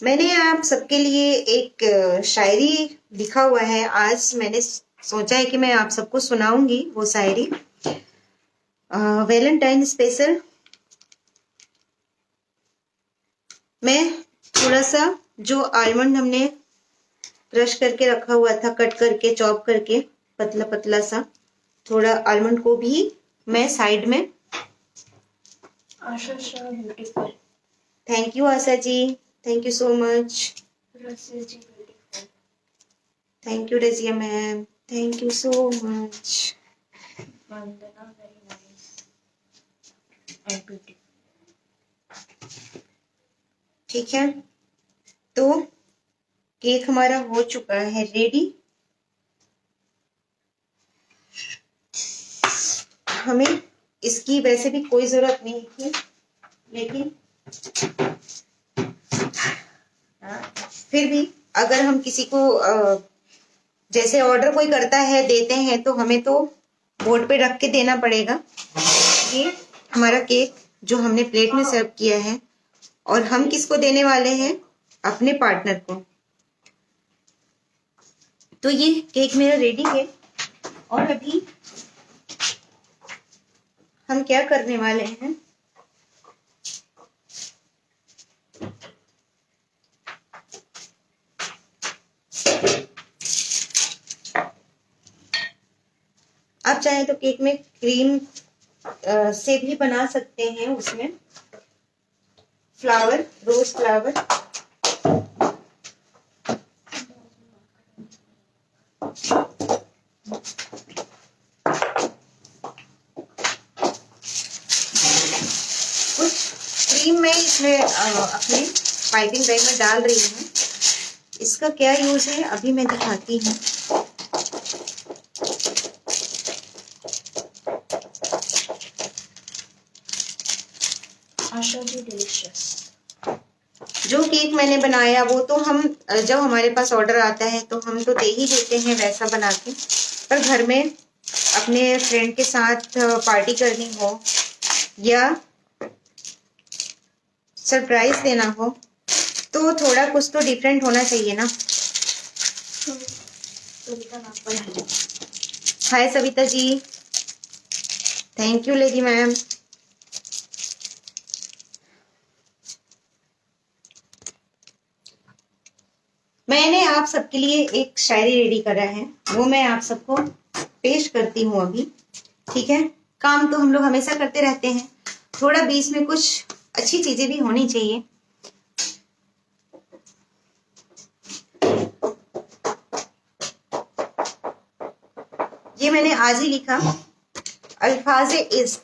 मैंने आप सबके लिए एक शायरी लिखा हुआ है। आज मैंने सोचा है कि मैं आप सबको सुनाऊंगी वो शायरी। Valentine special. मैं थोड़ा सा जो आलमंड हमने क्रश करके रखा हुआ था, कट करके चॉप करके पतला पतला सा, थोड़ा आलमंड को भी मैं साइड में। Asha beautiful. Thank you Asha ji, thank you so much. Rasiya ji beautiful. Thank you Razia ma'am, thank you so much. Vandana very nice and beautiful. ठीक है, तो केक हमारा हो चुका है रेडी। हमें इसकी वैसे भी कोई जरूरत नहीं थी, लेकिन फिर भी अगर हम किसी को जैसे ऑर्डर कोई करता है, देते हैं, तो हमें तो बोर्ड पे रख के देना पड़ेगा। ये हमारा केक जो हमने प्लेट में सर्व किया है, और हम किसको देने वाले हैं? अपने पार्टनर को। तो ये केक मेरा रेडी है, और अभी हम क्या करने वाले हैं? आप चाहे तो केक में क्रीम से भी बना सकते हैं, उसमें फ्लावर, रोज फ्लावर। कुछ क्रीम मैं इसमें अपने पाइपिंग बैग में डाल रही हूँ। इसका क्या यूज है अभी मैं दिखाती हूँ। आशा जी डिलीशियस। जो केक मैंने बनाया वो तो हम जब हमारे पास ऑर्डर आता है तो हम तो दे ही देते हैं वैसा बना के, पर घर में अपने फ्रेंड के साथ पार्टी करनी हो या सरप्राइज देना हो, तो थोड़ा कुछ तो डिफरेंट होना चाहिए ना। सविता नाम पर है। हाय Savita ji, thank you lady ma'am. मैंने आप सबके लिए एक शायरी रेडी करा है, वो मैं आप सबको पेश करती हूँ अभी। ठीक है, काम तो हम लोग हमेशा करते रहते हैं, थोड़ा बीच में कुछ अच्छी चीजें भी होनी चाहिए। ये मैंने आज ही लिखा, अल्फाज़े इश्क।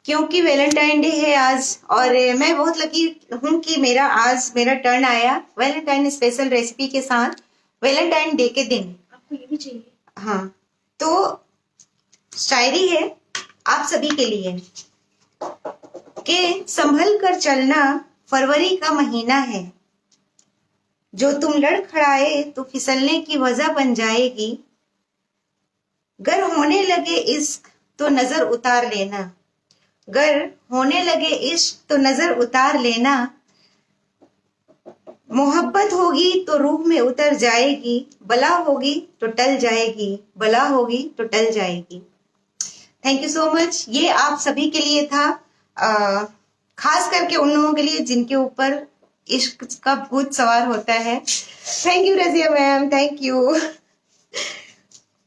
क्योंकि वैलेंटाइन डे है आज, और मैं बहुत लकी हूँ कि आज मेरा टर्न आया वैलेंटाइन स्पेशल रेसिपी के साथ, वैलेंटाइन डे के दिन। आपको ये भी चाहिए? हाँ, तो शायरी है आप सभी के लिए कि संभल कर चलना, फरवरी का महीना है, जो तुम लड़खड़ाए तो फिसलने की वजह बन जाएगी। गर होने लगे इश्क तो नजर उतार लेना, गर होने लगे इश्क तो नजर उतार लेना। मोहब्बत होगी तो रूह में उतर जाएगी, बला होगी तो टल जाएगी, बला होगी तो टल जाएगी। Thank you so much. ये आप सभी के लिए था, खास करके उन लोगों के लिए जिनके ऊपर इश्क का भूत सवार होता है। Thank you Razia ma'am, thank you.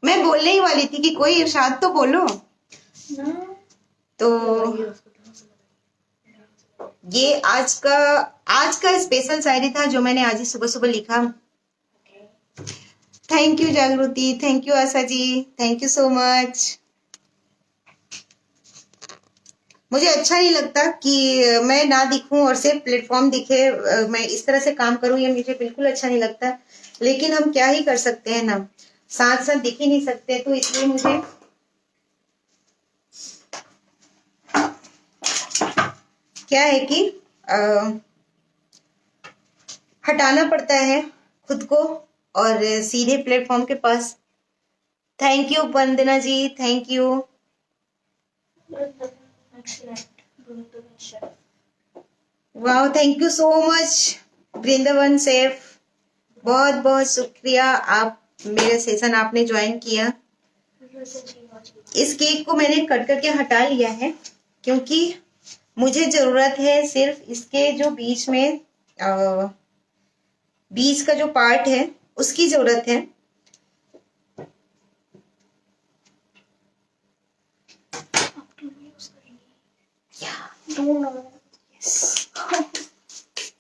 मैं बोलने ही वाली थी कि कोई इरशाद तो बोलो ना। तो ये आज का स्पेशल शायरी था जो मैंने आज ही सुबह सुबह लिखा। Thank you Jagriti, thank you Asha ji, thank you so much. मुझे अच्छा नहीं लगता कि मैं ना दिखूं और सिर्फ प्लेटफॉर्म दिखे, मैं इस तरह से काम करूं, ये मुझे बिल्कुल अच्छा नहीं लगता। लेकिन हम क्या ही कर सकते हैं ना, साथ साथ दिख ही नहीं सकते, तो इसलिए मुझे क्या है कि हटाना पड़ता है खुद को और सीधे प्लेटफॉर्म के पास। Thank you Vandana ji, thank you. वाह, thank you so much Vrindavan safe, बहुत बहुत शुक्रिया, आप मेरा सेशन आपने ज्वाइन किया। इस केक को मैंने कट करके हटा लिया है क्योंकि मुझे जरूरत है सिर्फ इसके जो बीच में बीच का जो पार्ट है उसकी जरूरत है।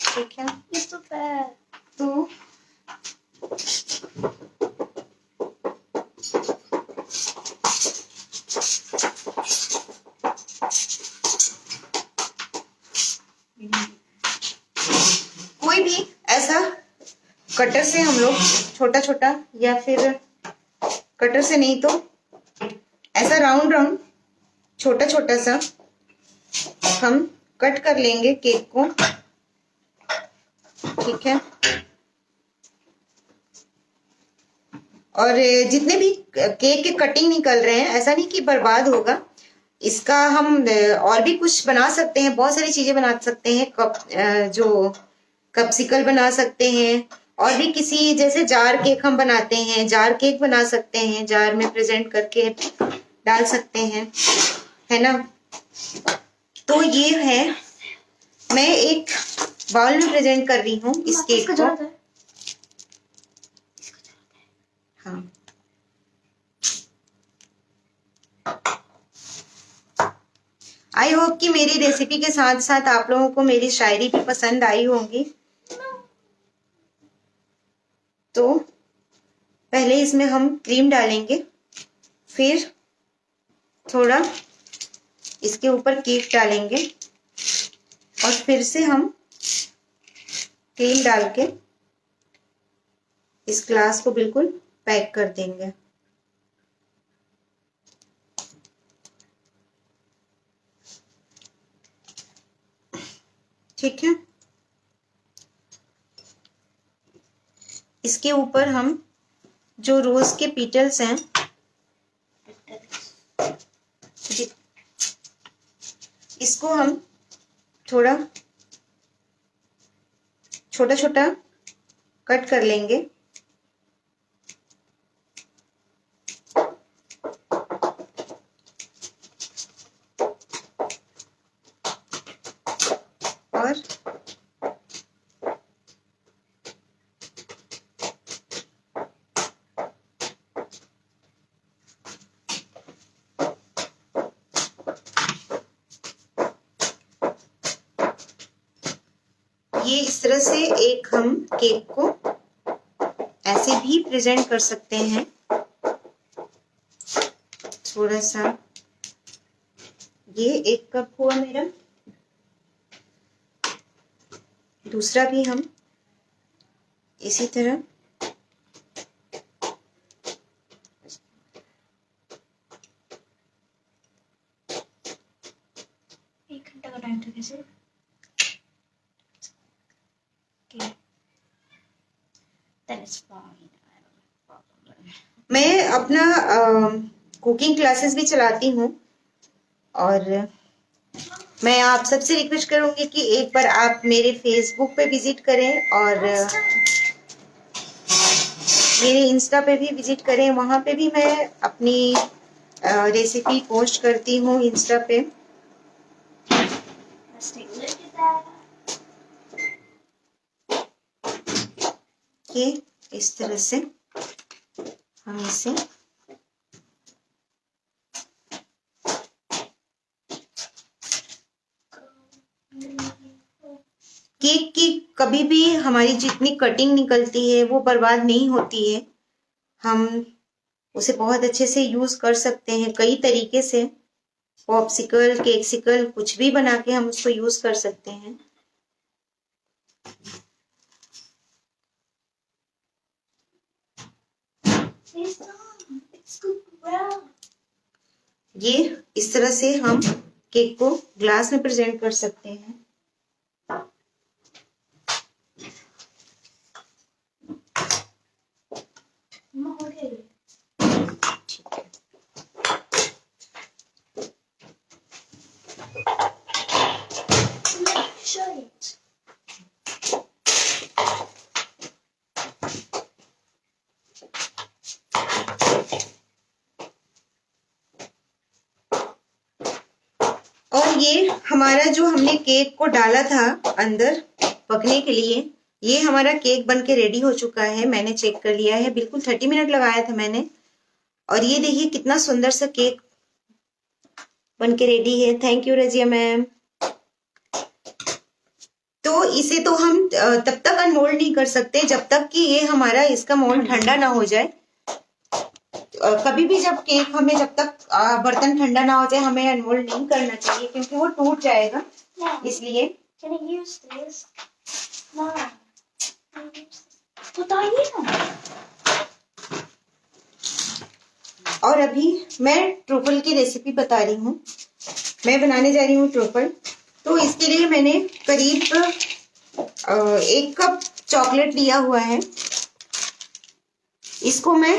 ठीक है, तो कोई भी ऐसा कटर से हम लोग छोटा छोटा, या फिर कटर से नहीं तो ऐसा राउंड राउंड छोटा छोटा सा हम कट कर लेंगे केक को। ठीक है, और जितने भी केक के कटिंग निकल रहे हैं, ऐसा नहीं कि बर्बाद होगा, इसका हम और भी कुछ बना सकते हैं, बहुत सारी चीजें बना सकते हैं। जो कपसिकल बना सकते हैं, और भी किसी जैसे जार केक हम बनाते हैं, जार केक बना सकते हैं, जार में प्रेजेंट करके डाल सकते हैं, है ना। तो ये है, मैं एक बाउल में प्रेजेंट कर रही हूँ इस केक को। हाँ, आई होप कि मेरी रेसिपी के साथ साथ आप लोगों को मेरी शायरी भी पसंद आई होंगी। तो पहले इसमें हम क्रीम डालेंगे, फिर थोड़ा इसके ऊपर केक डालेंगे, और फिर से हम क्रीम डाल के इस ग्लास को बिल्कुल पैक कर देंगे। ठीक है, इसके ऊपर हम जो रोज के पीटल्स हैं, इसको हम थोड़ा छोटा छोटा कट कर लेंगे, और ये इस तरह से एक हम केक को ऐसे भी प्रेजेंट कर सकते हैं। थोड़ा सा, ये 1 कप हुआ मेरा, दूसरा भी हम इसी तरह मैं अपना कुकिंग क्लासेस भी चलाती हूँ, और मैं आप सबसे रिक्वेस्ट करूंगी कि एक बार आप मेरे फेसबुक पे विजिट करें और मेरे इंस्टा पे भी विजिट करें। वहां पे भी मैं अपनी रेसिपी पोस्ट करती हूँ इंस्टा पे। ये इस तरह से हम इसे केक की कभी भी हमारी जितनी कटिंग निकलती है वो बर्बाद नहीं होती है, हम उसे बहुत अच्छे से यूज कर सकते हैं कई तरीके से। पॉप्सिकल, केकसिकल, कुछ भी बना के हम उसको यूज कर सकते हैं। ये इस तरह से हम केक को ग्लास में प्रेजेंट कर सकते हैं। और ये हमारा जो हमने केक को डाला था अंदर पकने के लिए, ये हमारा केक बन के रेडी हो चुका है। मैंने चेक कर लिया है, बिल्कुल 30 मिनट लगाया था मैंने। और ये देखिए कितना सुंदर सा केक बन के रेडी है। Thank you Razia ma'am. तो इसे तो हम तब तक अनमोल्ड नहीं कर सकते जब तक कि ये हमारा इसका मोल्ड ठंडा ना हो जाए। कभी भी जब केक हमें जब तक बर्तन ठंडा ना हो जाए हमें अनमोल्ड नहीं करना चाहिए, क्योंकि वो टूट जाएगा। इसलिए और अभी मैं ट्रूफल की रेसिपी बता रही हूँ। मैं बनाने जा रही हूँ ट्रूफल। तो इसके लिए मैंने करीब 1 कप चॉकलेट लिया हुआ है। इसको मैं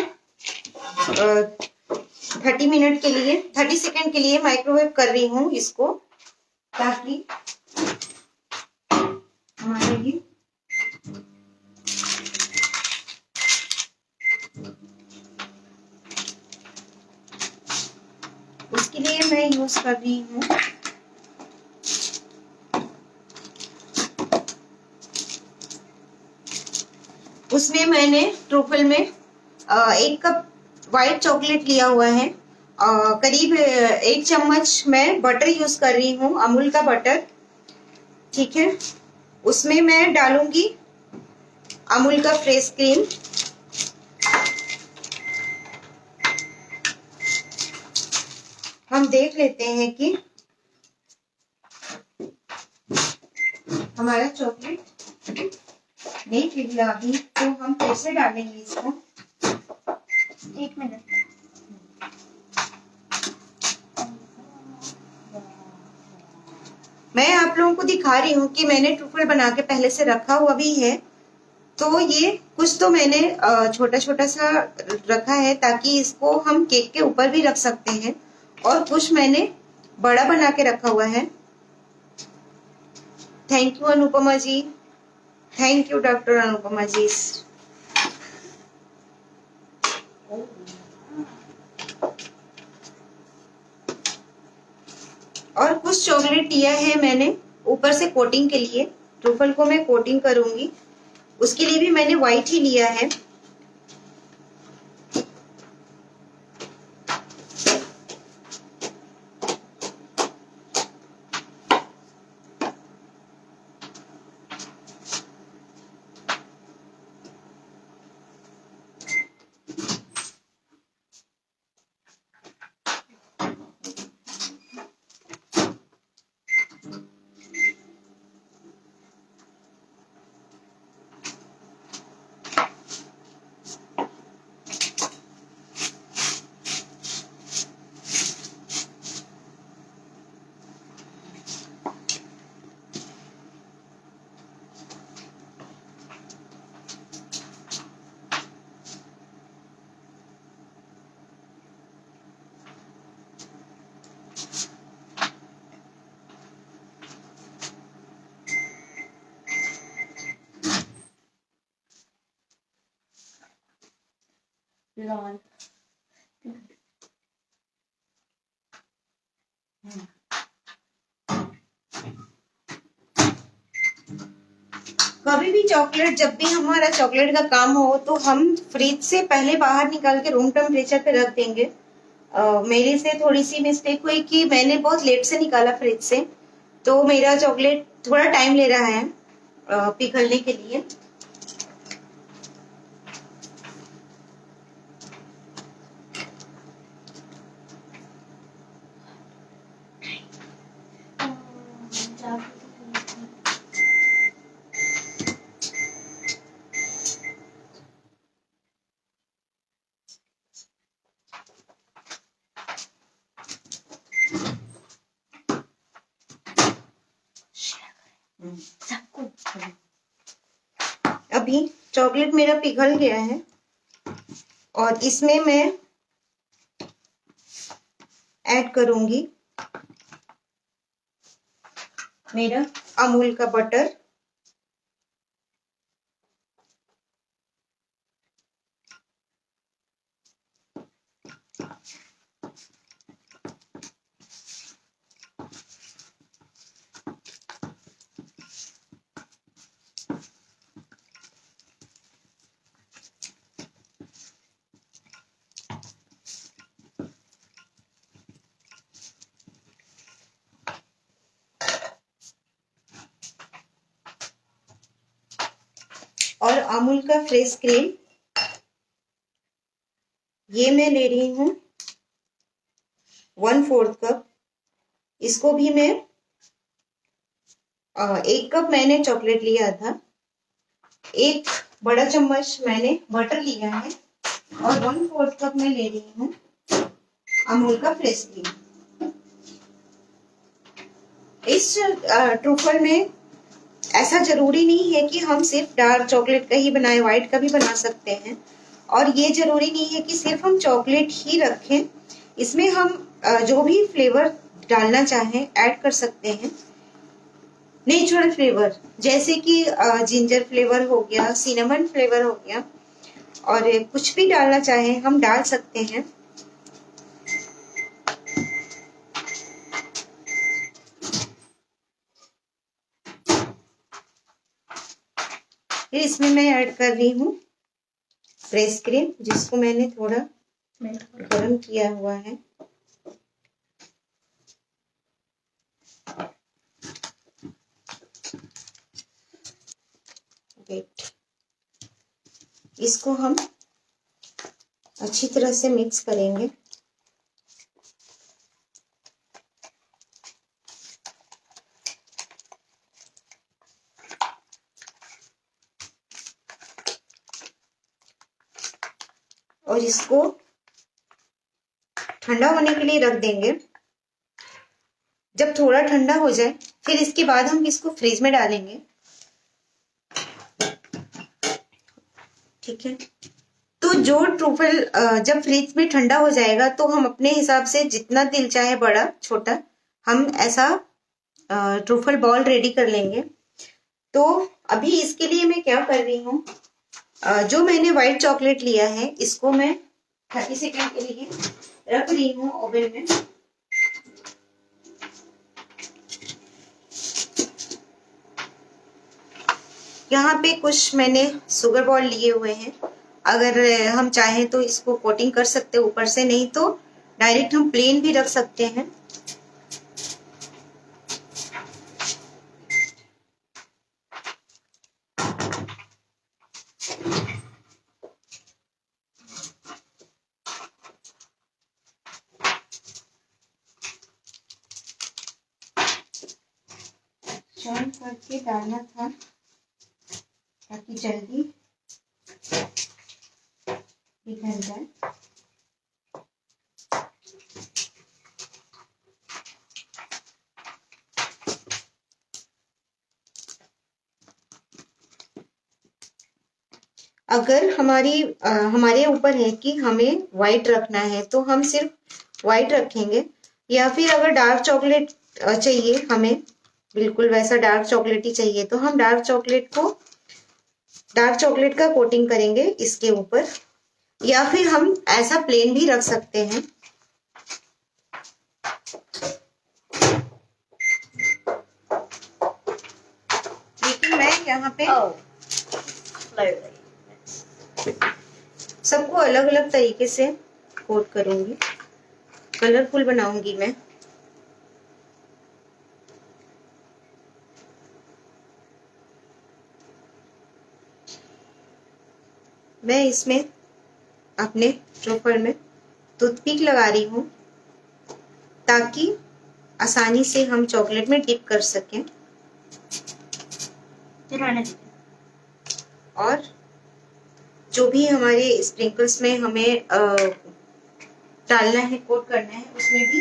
30 मिनट के लिए 30 सेकंड के लिए माइक्रोवेव कर रही हूँ इसको, ताकि हमारे लिए उसके लिए मैं यूज कर रही हूँ उसमें मैंने ट्रूफल में 1 कप व्हाइट चॉकलेट लिया हुआ है। करीब 1 चम्मच मैं बटर यूज कर रही हूँ, अमूल का बटर। ठीक है, उसमें मैं डालूंगी अमूल का फ्रेश क्रीम। हम देख लेते हैं कि हमारा चॉकलेट नहीं पिघला अभी, तो हम कैसे डालेंगे इसको। 1 मिनट। मैं आप लोगों को दिखा रही हूँ कि मैंने ट्रूफल बना के पहले से रखा हुआ भी है। तो ये कुछ तो मैंने छोटा छोटा सा रखा है ताकि इसको हम केक के ऊपर भी रख सकते हैं, और कुछ मैंने बड़ा बना के रखा हुआ है। Thank you Anupama ji, thank you doctor Anupama ji. और कुछ चॉकलेट लिया है मैंने ऊपर से कोटिंग के लिए। ट्रूफल को मैं कोटिंग करूंगी, उसके लिए भी मैंने व्हाइट ही लिया है। लॉन कभी भी चॉकलेट, जब भी हमारा चॉकलेट का काम हो तो हम फ्रिज से पहले बाहर निकाल के रूम टेम्परेचर पे रख देंगे। मेरे से थोड़ी सी मिस्टेक हुई कि मैंने बहुत लेट से निकाला फ्रिज से, तो मेरा चॉकलेट थोड़ा टाइम ले रहा है पिघलने के लिए। सबको अभी चॉकलेट मेरा पिघल गया है और इसमें मैं ऐड करूंगी मेरा अमूल का बटर। और अमूल का फ्रेश क्रीम ये मैं ले रही हूँ 1/4 कप। इसको भी मैं 1 कप मैंने चॉकलेट लिया था, 1 बड़ा चम्मच मैंने बटर लिया है और 1/4 कप मैं ले रही हूँ अमूल का फ्रेश क्रीम। इस ट्रूफल में ऐसा जरूरी नहीं है कि हम सिर्फ डार्क चॉकलेट का ही बनाए, व्हाइट का भी बना सकते हैं। और ये जरूरी नहीं है कि सिर्फ हम चॉकलेट ही रखें, इसमें हम जो भी फ्लेवर डालना चाहें ऐड कर सकते हैं। नेचुरल फ्लेवर जैसे कि जिंजर फ्लेवर हो गया, सिनेमन फ्लेवर हो गया, और कुछ भी डालना चाहें हम डाल सकते हैं। फिर इसमें मैं ऐड कर रही हूँ फ्रेश क्रीम, जिसको मैंने थोड़ा गर्म किया हुआ है। वेट, इसको हम अच्छी तरह से मिक्स करेंगे। और इसको ठंडा होने के लिए रख देंगे। जब थोड़ा ठंडा हो जाए फिर इसके बाद हम इसको फ्रीज में डालेंगे। ठीक है, तो जो ट्रूफल जब फ्रिज में ठंडा हो जाएगा तो हम अपने हिसाब से जितना दिल चाहे बड़ा छोटा हम ऐसा ट्रूफल बॉल रेडी कर लेंगे। तो अभी इसके लिए मैं क्या कर रही हूँ, जो मैंने व्हाइट चॉकलेट लिया है इसको मैं 30 सेकेंड के लिए रख रही हूँ ओवन में। यहाँ पे कुछ मैंने शुगर बॉल लिए हुए हैं। अगर हम चाहें तो इसको कोटिंग कर सकते हैं ऊपर से, नहीं तो डायरेक्ट हम प्लेन भी रख सकते हैं। चॉन करके डालना था ताकि जल्दी पिघल जाए। अगर हमारे ऊपर है कि हमें व्हाइट रखना है तो हम सिर्फ व्हाइट रखेंगे, या फिर अगर डार्क चॉकलेट चाहिए हमें, बिल्कुल वैसा डार्क चॉकलेट ही चाहिए, तो हम डार्क चॉकलेट का कोटिंग करेंगे इसके ऊपर, या फिर हम ऐसा प्लेन भी रख सकते हैं। लेकिन मैं यहाँ पे सबको अलग अलग तरीके से कोट करूंगी, कलरफुल बनाऊंगी मैं इसमें अपने ट्रूफल में टूथपिक लगा रही हूँ ताकि आसानी से हम चॉकलेट में डिप कर सकें। और जो भी हमारे स्प्रिंकल्स में हमें डालना है, कोट करना है, उसमें भी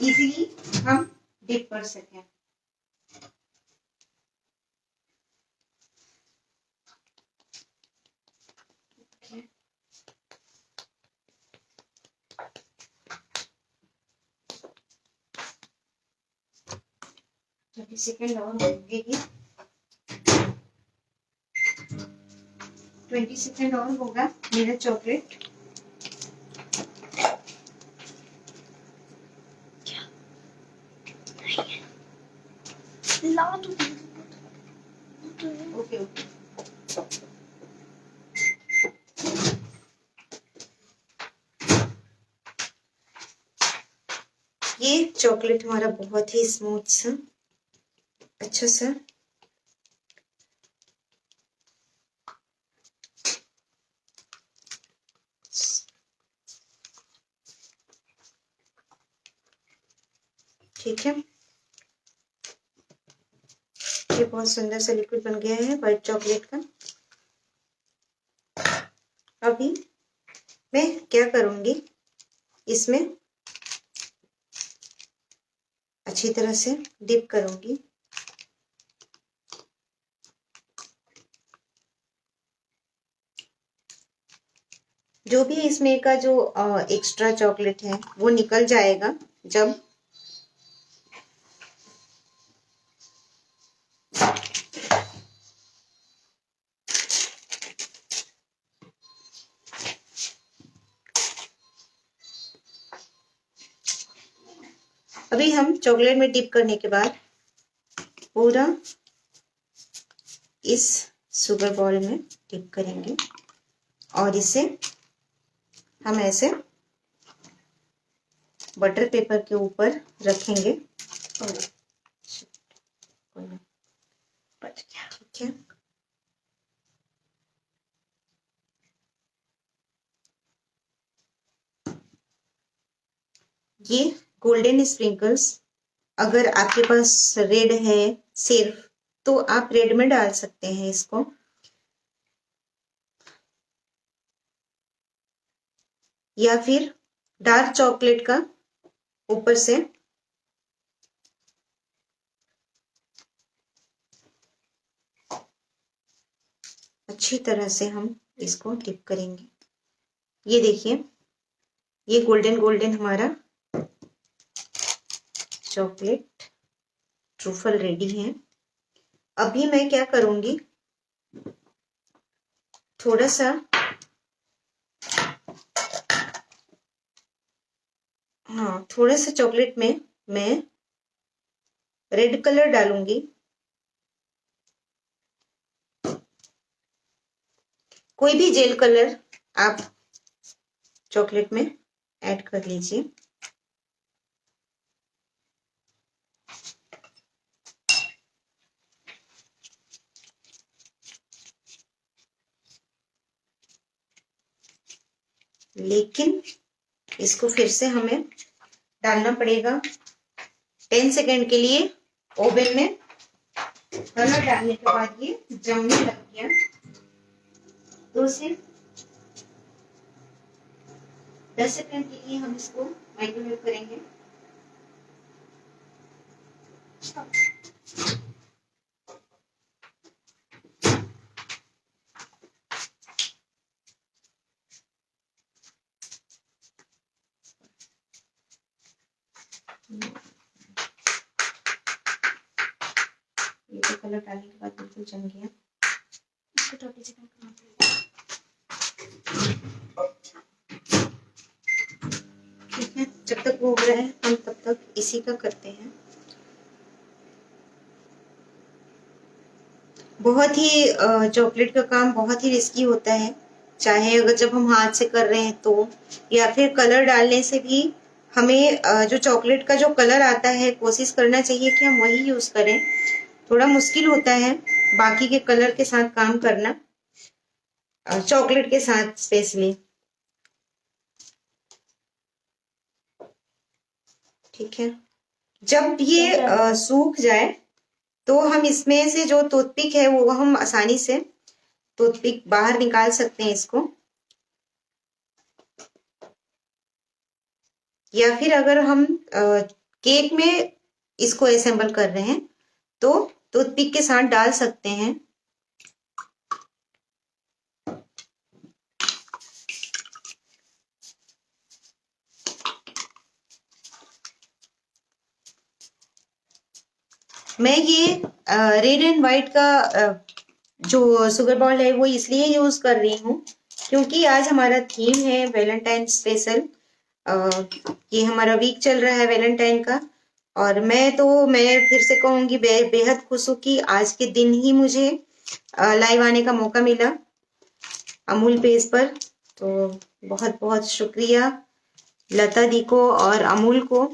इजीली हम डिप कर सकें। 30 सेकेंड और लगेगी। 20 सेकेंड और होगा मेरा चॉकलेट। ला तो ओके ओके। ये चॉकलेट हमारा बहुत ही स्मूथ सा अच्छा सा ठीक है। ये बहुत सुंदर सा लिक्विड बन गया है व्हाइट चॉकलेट का। अभी मैं क्या करूंगी, इसमें अच्छी तरह से डिप करूंगी। जो भी इसमें का जो एक्स्ट्रा चॉकलेट है वो निकल जाएगा जब अभी हम चॉकलेट में डिप करने के बाद पूरा इस शुगर बॉल में डिप करेंगे और इसे हम ऐसे बटर पेपर के ऊपर रखेंगे। ठीक है। ये गोल्डन स्प्रिंकल्स अगर आपके पास रेड है सिर्फ तो आप रेड में डाल सकते हैं इसको, या फिर डार्क चॉकलेट का ऊपर से अच्छी तरह से हम इसको डिप करेंगे। ये देखिए ये गोल्डन गोल्डन हमारा चॉकलेट ट्रूफल रेडी है। अभी मैं क्या करूंगी, थोड़ा सा थोड़ा सा चॉकलेट में मैं रेड कलर डालूंगी। कोई भी जेल कलर आप चॉकलेट में ऐड कर लीजिए। लेकिन इसको फिर से हमें डालना पड़ेगा 10 सेकेंड के लिए ओवन में। कलर डालने के बाद ये जमने लग गया तो सिर्फ 10 सेकेंड के लिए हम इसको माइक्रोवेव करेंगे। ये तो कलर डालने के बाद बिल्कुल जम गया। इसको 30 सेकंड करना पड़ेगा। ठीक है, जब तक वो हो रहा है हम तब तक इसी का करते हैं। बहुत ही चॉकलेट का काम बहुत ही रिस्की होता है, चाहे अगर जब हम हाथ से कर रहे हैं तो, या फिर कलर डालने से भी हमें जो चॉकलेट का जो कलर आता है कोशिश करना चाहिए कि हम वही यूज करें। थोड़ा मुश्किल होता है बाकी के कलर के साथ काम करना, चॉकलेट के साथ स्पेशली। ठीक है, जब ये सूख जाए तो हम इसमें से जो टूथपिक है वो हम आसानी से टूथपिक बाहर निकाल सकते हैं इसको, या फिर अगर हम केक में इसको असेंबल कर रहे हैं तो टूथपिक के साथ डाल सकते हैं। मैं ये रेड एंड व्हाइट का जो शुगर बॉल है वो इसलिए यूज कर रही हूँ क्योंकि आज हमारा थीम है वैलेंटाइन स्पेशल। ये हमारा वीक चल रहा है वैलेंटाइन का। और मैं फिर से कहूंगी बेहद खुश हूँ कि आज के दिन ही मुझे लाइव आने का मौका मिला अमूल पेज पर। तो बहुत बहुत शुक्रिया लता दी को और अमूल को।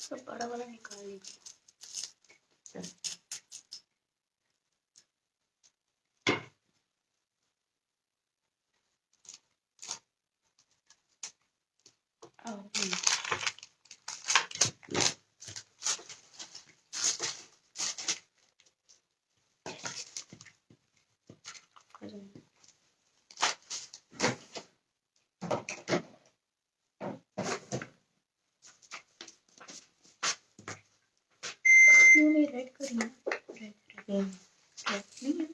तो बड़ा वाला निकाल लीजिए। नहीं रेड करिए। रेड नहीं है।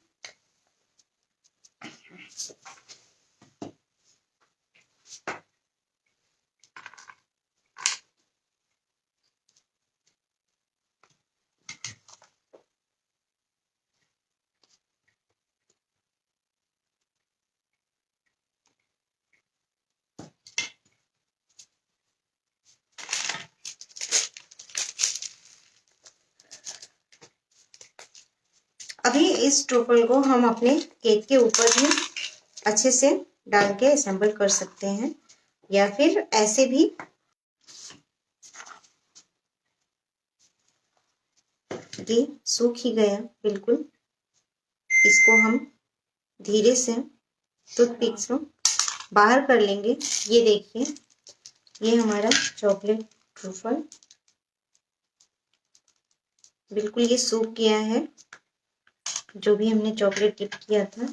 अभी इस ट्रूफल को हम अपने केक के ऊपर भी अच्छे से डाल के असेंबल कर सकते हैं या फिर ऐसे भी। ये सूख ही गया बिल्कुल। इसको हम धीरे से टूथपिक से बाहर कर लेंगे। ये देखिए ये हमारा चॉकलेट ट्रूफल बिल्कुल ये सूख गया है जो भी हमने चॉकलेट डिप किया था।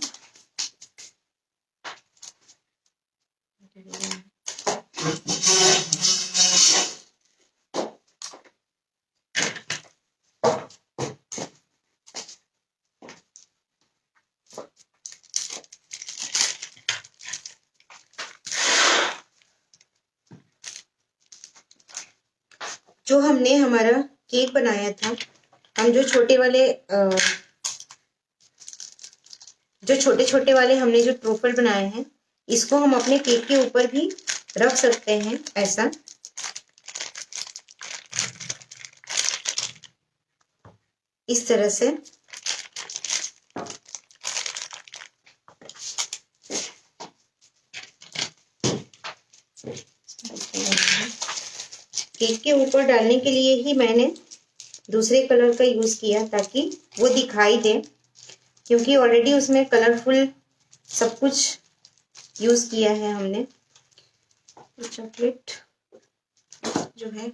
जो हमने हमारा केक बनाया था, हम जो छोटे वाले हमने जो ट्रूफल बनाए हैं इसको हम अपने केक के ऊपर भी रख सकते हैं ऐसा। इस तरह से केक के ऊपर डालने के लिए ही मैंने दूसरे कलर का यूज किया ताकि वो दिखाई दे, क्योंकि ऑलरेडी उसमें कलरफुल सब कुछ यूज किया है हमने। चॉकलेट जो है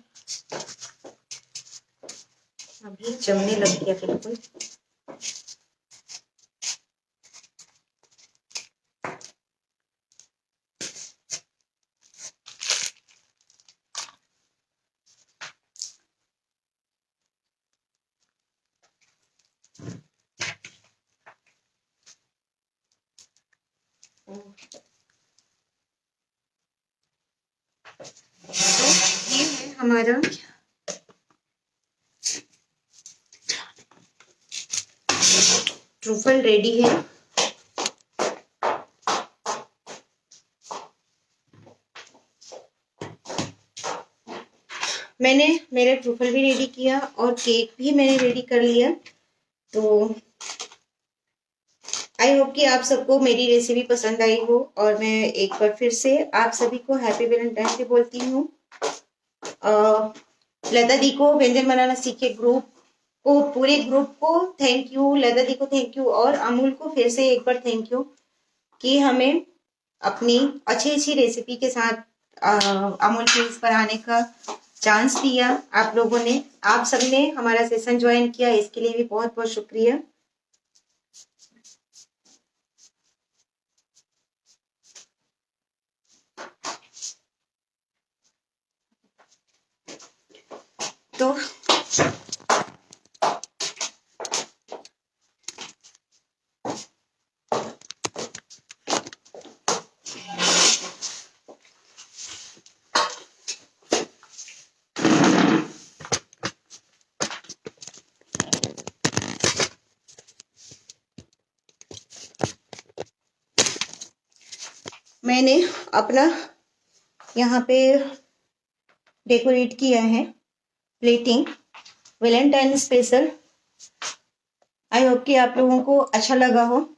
अभी जमने लग गया बिल्कुल। ये है हमारा ट्रूफल रेडी है। मैंने मेरा ट्रूफल भी रेडी किया और केक भी मैंने रेडी कर लिया। तो आई होप कि आप सबको मेरी रेसिपी पसंद आई हो और मैं एक बार फिर से आप सभी को हैप्पी वैलेंटाइन डे बोलती हूँ। लता दी को व्यंजन बनाना सीखे ग्रुप को, पूरे ग्रुप को थैंक यू। लता दी को थैंक यू और अमूल को फिर से एक बार थैंक यू कि हमें अपनी अच्छी अच्छी रेसिपी के साथ अमूल पेज पर आने का चांस दिया। आप लोगों ने, आप सबने हमारा सेशन ज्वाइन किया, इसके लिए भी बहुत बहुत शुक्रिया। तो मैंने अपना यहाँ पे डेकोरेट किया है plating Valentine special. I hope कि आप लोगों को अच्छा लगा हो।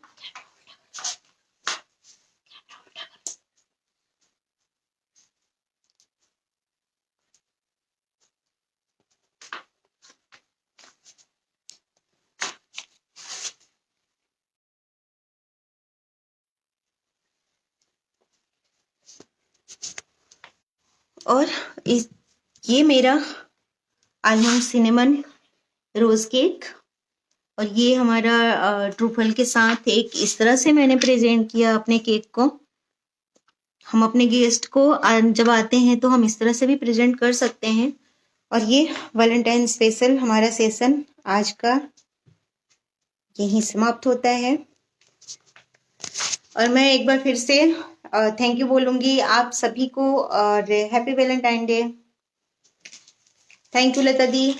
और ये मेरा आलमंड सिनेमन रोज केक, और ये हमारा ट्रूफल के साथ एक इस तरह से मैंने प्रेजेंट किया अपने केक को। हम अपने गेस्ट को जब आते हैं तो हम इस तरह से भी प्रेजेंट कर सकते हैं। और ये वैलेंटाइन स्पेशल हमारा सेशन आज का यहीं समाप्त होता है। और मैं एक बार फिर से थैंक यू बोलूंगी आप सभी को, और happy Valentine day. Thank you Lata the.